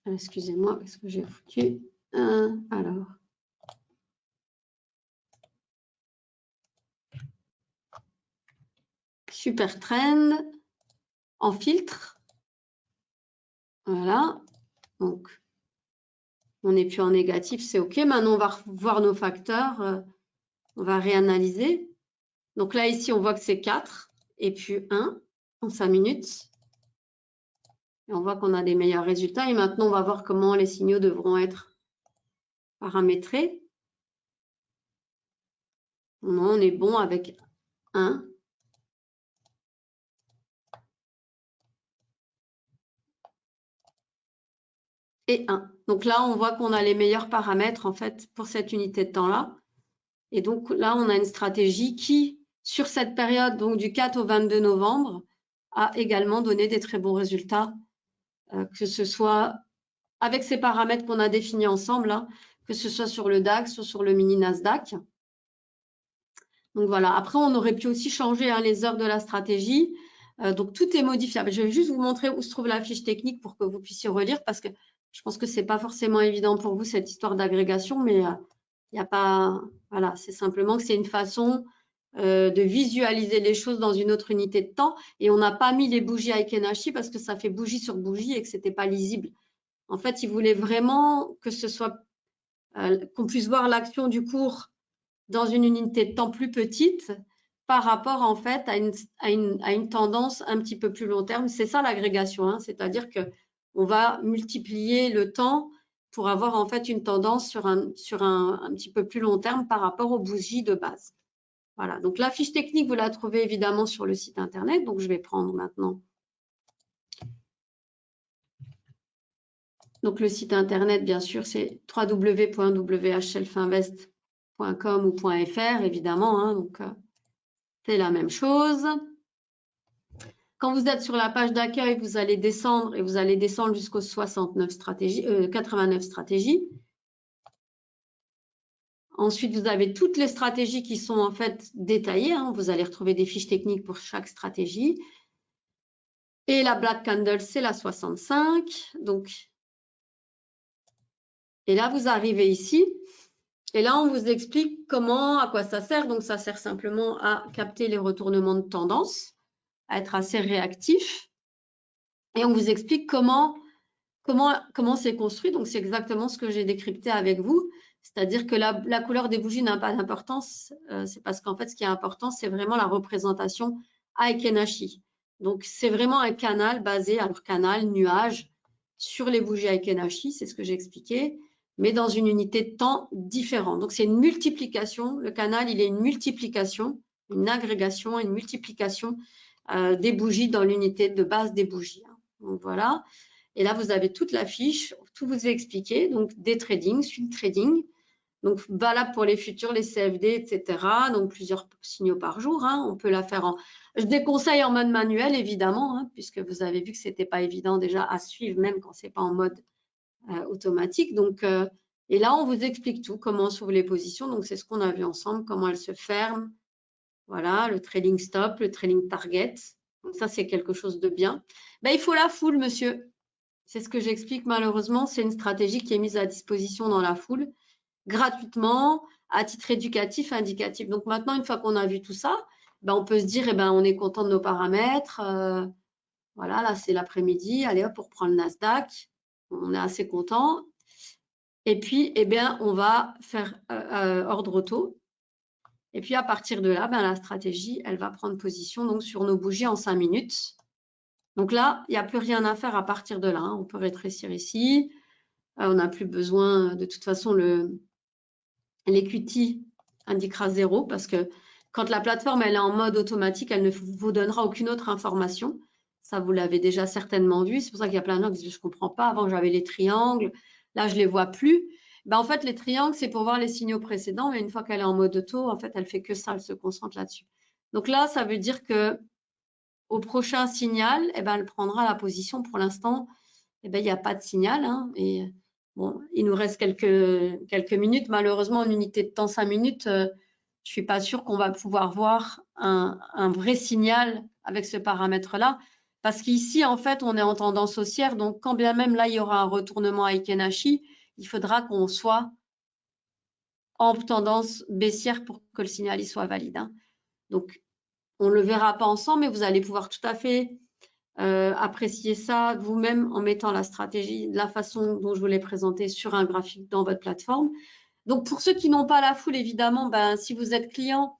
Excusez-moi, qu'est-ce que j'ai foutu? Alors. Super trend en filtre. Voilà. Donc, on n'est plus en négatif, c'est OK. Maintenant, on va voir nos facteurs. On va réanalyser. Donc là, ici, on voit que c'est 4 et puis 1 en 5 minutes. Et on voit qu'on a des meilleurs résultats. Et maintenant, on va voir comment les signaux devront être paramétrés. Non, on est bon avec 1. Et 1. Donc là, on voit qu'on a les meilleurs paramètres en fait pour cette unité de temps-là. Et donc là, on a une stratégie qui, sur cette période, donc du 4 au 22 novembre, a également donné des très bons résultats, que ce soit avec ces paramètres qu'on a définis ensemble, hein, que ce soit sur le DAX ou sur le mini Nasdaq. Donc voilà, après on aurait pu aussi changer les heures de la stratégie. Donc tout est modifiable. Je vais juste vous montrer où se trouve la fiche technique pour que vous puissiez relire parce que je pense que c'est pas forcément évident pour vous cette histoire d'agrégation, mais il n'y a pas, voilà, c'est simplement que c'est une façon de visualiser les choses dans une autre unité de temps et on n'a pas mis les bougies Aikenashi parce que ça fait bougie sur bougie et que c'était pas lisible. En fait, ils voulaient vraiment que ce soit qu'on puisse voir l'action du cours dans une unité de temps plus petite par rapport en fait à une tendance un petit peu plus long terme. C'est ça l'agrégation, hein, c'est-à-dire que on va multiplier le temps pour avoir en fait une tendance sur un petit peu plus long terme par rapport aux bougies de base. Voilà, donc la fiche technique, vous la trouvez évidemment sur le site internet. Donc je vais prendre maintenant. Donc le site internet, bien sûr, c'est www.whlselfinvest.com ou .fr, évidemment, hein, donc c'est la même chose. Quand vous êtes sur la page d'accueil, vous allez descendre et vous allez descendre jusqu'aux 89 stratégies, 89 stratégies. Ensuite, vous avez toutes les stratégies qui sont en fait détaillées. Hein. Vous allez retrouver des fiches techniques pour chaque stratégie. Et la Black Candle, c'est la 65. Donc, et là, vous arrivez ici. Et là, on vous explique comment, à quoi ça sert. Donc, ça sert simplement à capter les retournements de tendance, à être assez réactif. Et on vous explique comment c'est construit. Donc, c'est exactement ce que j'ai décrypté avec vous. C'est-à-dire que la couleur des bougies n'a pas d'importance. C'est parce qu'en fait, ce qui est important, c'est vraiment la représentation Aikenashi. Donc, c'est vraiment un canal basé, alors canal, nuage, sur les bougies Aikenashi, c'est ce que j'ai expliqué, mais dans une unité de temps différente. Donc, c'est une multiplication. Le canal, il est une multiplication, une agrégation, une multiplication des bougies dans l'unité de base des bougies. Donc, voilà. Et là, vous avez toute la fiche, tout vous est expliqué. Donc, des tradings, swing trading. Donc, valable pour les futurs, les CFD, etc. Donc, plusieurs signaux par jour. Hein. On peut la faire en... Je déconseille en mode manuel, évidemment, hein, puisque vous avez vu que ce n'était pas évident déjà à suivre, même quand ce n'est pas en mode automatique. Donc, et là, on vous explique tout, comment on s'ouvre les positions. Donc, c'est ce qu'on a vu ensemble, comment elles se ferment. Voilà, le trading stop, le trading target. Donc, ça, c'est quelque chose de bien. Ben, il faut la foule, monsieur. C'est ce que j'explique malheureusement, c'est une stratégie qui est mise à disposition dans la foule gratuitement à titre éducatif, indicatif. Donc maintenant, une fois qu'on a vu tout ça, ben, on peut se dire, eh ben, on est content de nos paramètres. Voilà, là c'est l'après-midi, allez hop, pour prendre le Nasdaq. On est assez content. Et puis, eh bien, on va faire ordre auto. Et puis à partir de là, ben, la stratégie, elle va prendre position donc, sur nos bougies en 5 minutes. Donc là, il n'y a plus rien à faire à partir de là. Hein. On peut rétrécir ici. On n'a plus besoin, de toute façon, l'equity indiquera 0 parce que quand la plateforme elle est en mode automatique, elle ne vous donnera aucune autre information. Ça, vous l'avez déjà certainement vu. C'est pour ça qu'il y a plein de gens qui disent, je ne comprends pas. Avant, j'avais les triangles. Là, je ne les vois plus. Ben, en fait, les triangles, c'est pour voir les signaux précédents. Mais une fois qu'elle est en mode auto, en fait, elle fait que ça. Elle se concentre là-dessus. Donc là, ça veut dire que au prochain signal, eh ben, elle prendra la position. Pour l'instant, eh ben, il n'y a pas de signal. Hein, et bon, il nous reste quelques minutes. Malheureusement, en unité de temps 5 minutes, je ne suis pas sûre qu'on va pouvoir voir un vrai signal avec ce paramètre-là. Parce qu'ici, en fait, on est en tendance haussière. Donc, quand bien même là, il y aura un retournement à Aikenashi, il faudra qu'on soit en tendance baissière pour que le signal y soit valide. Hein. Donc, on ne le verra pas ensemble, mais vous allez pouvoir tout à fait apprécier ça vous-même en mettant la stratégie de la façon dont je vous l'ai présenté sur un graphique dans votre plateforme. Donc, pour ceux qui n'ont pas la foule, évidemment, ben, si vous êtes client,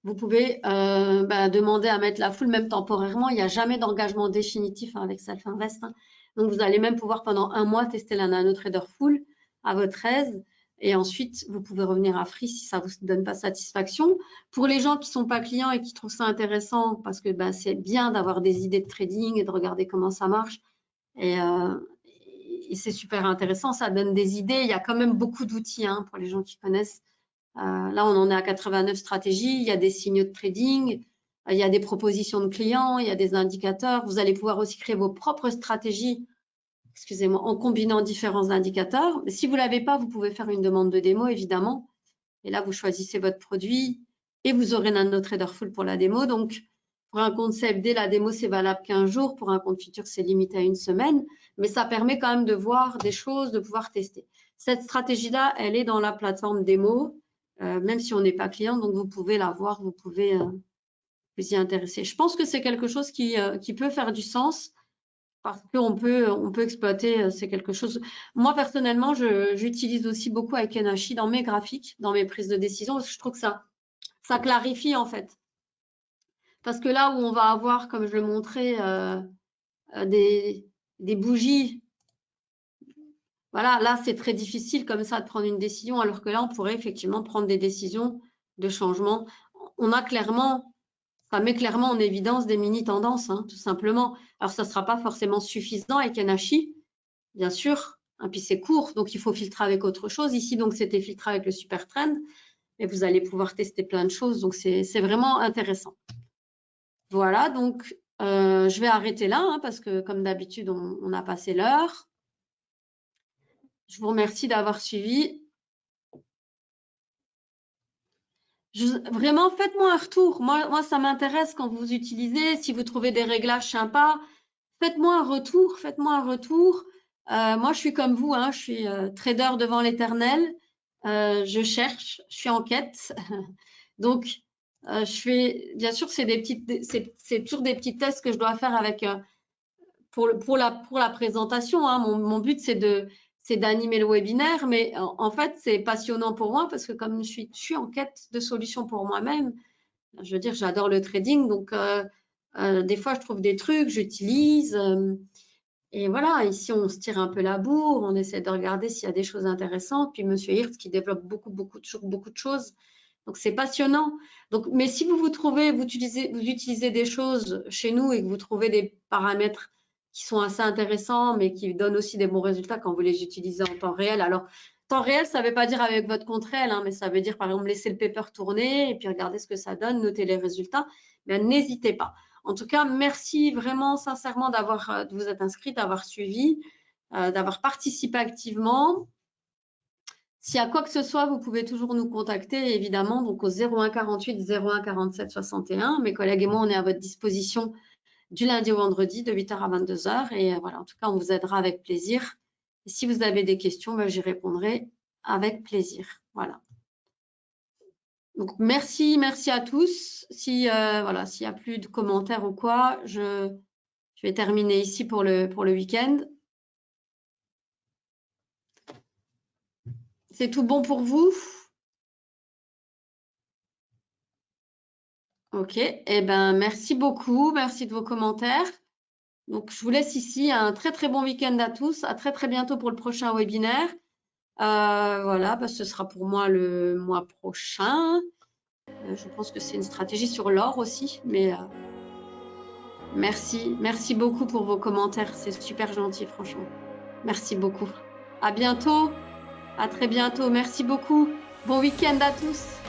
vous pouvez demander à mettre la foule, même temporairement. Il n'y a jamais d'engagement définitif hein, avec Self-Invest. Hein. Donc, vous allez même pouvoir pendant 1 mois tester la NanoTrader Full à votre aise. Et ensuite, vous pouvez revenir à Free si ça ne vous donne pas satisfaction. Pour les gens qui ne sont pas clients et qui trouvent ça intéressant, parce que c'est bien d'avoir des idées de trading et de regarder comment ça marche. Et c'est super intéressant, ça donne des idées. Il y a quand même beaucoup d'outils hein, pour les gens qui connaissent. Là, on en est à 89 stratégies. Il y a des signaux de trading, il y a des propositions de clients, il y a des indicateurs. Vous allez pouvoir aussi créer vos propres stratégies excusez-moi, en combinant différents indicateurs. Mais si vous ne l'avez pas, vous pouvez faire une demande de démo, évidemment. Et là, vous choisissez votre produit. et vous aurez NanoTrader Full pour la démo. Donc, pour un compte CFD, la démo, c'est valable 15 jours. Pour un compte futur, c'est limité à 1 semaine. Mais ça permet quand même de voir des choses, de pouvoir tester. Cette stratégie-là, elle est dans la plateforme démo, même si on n'est pas client. Donc, vous pouvez la voir, vous pouvez vous y intéresser. Je pense que c'est quelque chose qui peut faire du sens parce qu'on peut exploiter, c'est quelque chose. Moi, personnellement, j'utilise aussi beaucoup avec Enashi dans mes graphiques, dans mes prises de décision, parce que je trouve que ça clarifie en fait. Parce que là où on va avoir, comme je le montrais, des bougies, voilà, là c'est très difficile comme ça de prendre une décision, alors que là on pourrait effectivement prendre des décisions de changement. On a clairement, ça met clairement en évidence des mini-tendances, hein, tout simplement. Alors ça ne sera pas forcément suffisant avec Enashi, bien sûr, hein, puis c'est court, donc il faut filtrer avec autre chose. Ici, donc c'était filtré avec le super trend, mais vous allez pouvoir tester plein de choses, donc c'est vraiment intéressant. Voilà, donc je vais arrêter là, hein, parce que comme d'habitude, on a passé l'heure. Je vous remercie d'avoir suivi. Vraiment, faites-moi un retour. Moi, ça m'intéresse quand vous utilisez. Si vous trouvez des réglages sympas, faites-moi un retour. Faites-moi un retour. Moi, je suis comme vous, hein, je suis trader devant l'éternel. Je cherche, je suis en quête. Donc, je fais, bien sûr, c'est toujours des petits tests que je dois faire avec pour la présentation. Hein. Mon but, c'est d'animer le webinaire, mais en fait, c'est passionnant pour moi parce que comme je suis en quête de solutions pour moi-même, je veux dire, j'adore le trading, donc des fois, je trouve des trucs, j'utilise. Et voilà, ici, on se tire un peu la bourre, on essaie de regarder s'il y a des choses intéressantes. Puis Monsieur Hirtz qui développe toujours beaucoup de choses. Donc, c'est passionnant. Donc, mais si vous utilisez des choses chez nous et que vous trouvez des paramètres qui sont assez intéressants, mais qui donnent aussi des bons résultats quand vous les utilisez en temps réel. Alors, temps réel, ça ne veut pas dire avec votre compte réel, hein, mais ça veut dire, par exemple, laisser le paper tourner et puis regarder ce que ça donne, noter les résultats. Mais n'hésitez pas. En tout cas, merci vraiment sincèrement de vous être inscrit, d'avoir suivi, d'avoir participé activement. S'il y a quoi que ce soit, vous pouvez toujours nous contacter, évidemment, donc au 01 48 01 47 61. Mes collègues et moi, on est à votre disposition du lundi au vendredi de 8h à 22h. Et voilà, en tout cas, on vous aidera avec plaisir. Et si vous avez des questions, j'y répondrai avec plaisir. Voilà. Donc, merci à tous. Voilà, s'il n'y a plus de commentaires ou quoi, je vais terminer ici pour le week-end. C'est tout bon pour vous? Ok, eh ben, merci beaucoup. Merci de vos commentaires. Donc, je vous laisse ici. Un très, très bon week-end à tous. À très, très bientôt pour le prochain webinaire. Voilà, ce sera pour moi le mois prochain. Je pense que c'est une stratégie sur l'or aussi, mais merci beaucoup pour vos commentaires, c'est super gentil franchement. Merci beaucoup. À bientôt, à très bientôt. Merci beaucoup. Bon week-end à tous.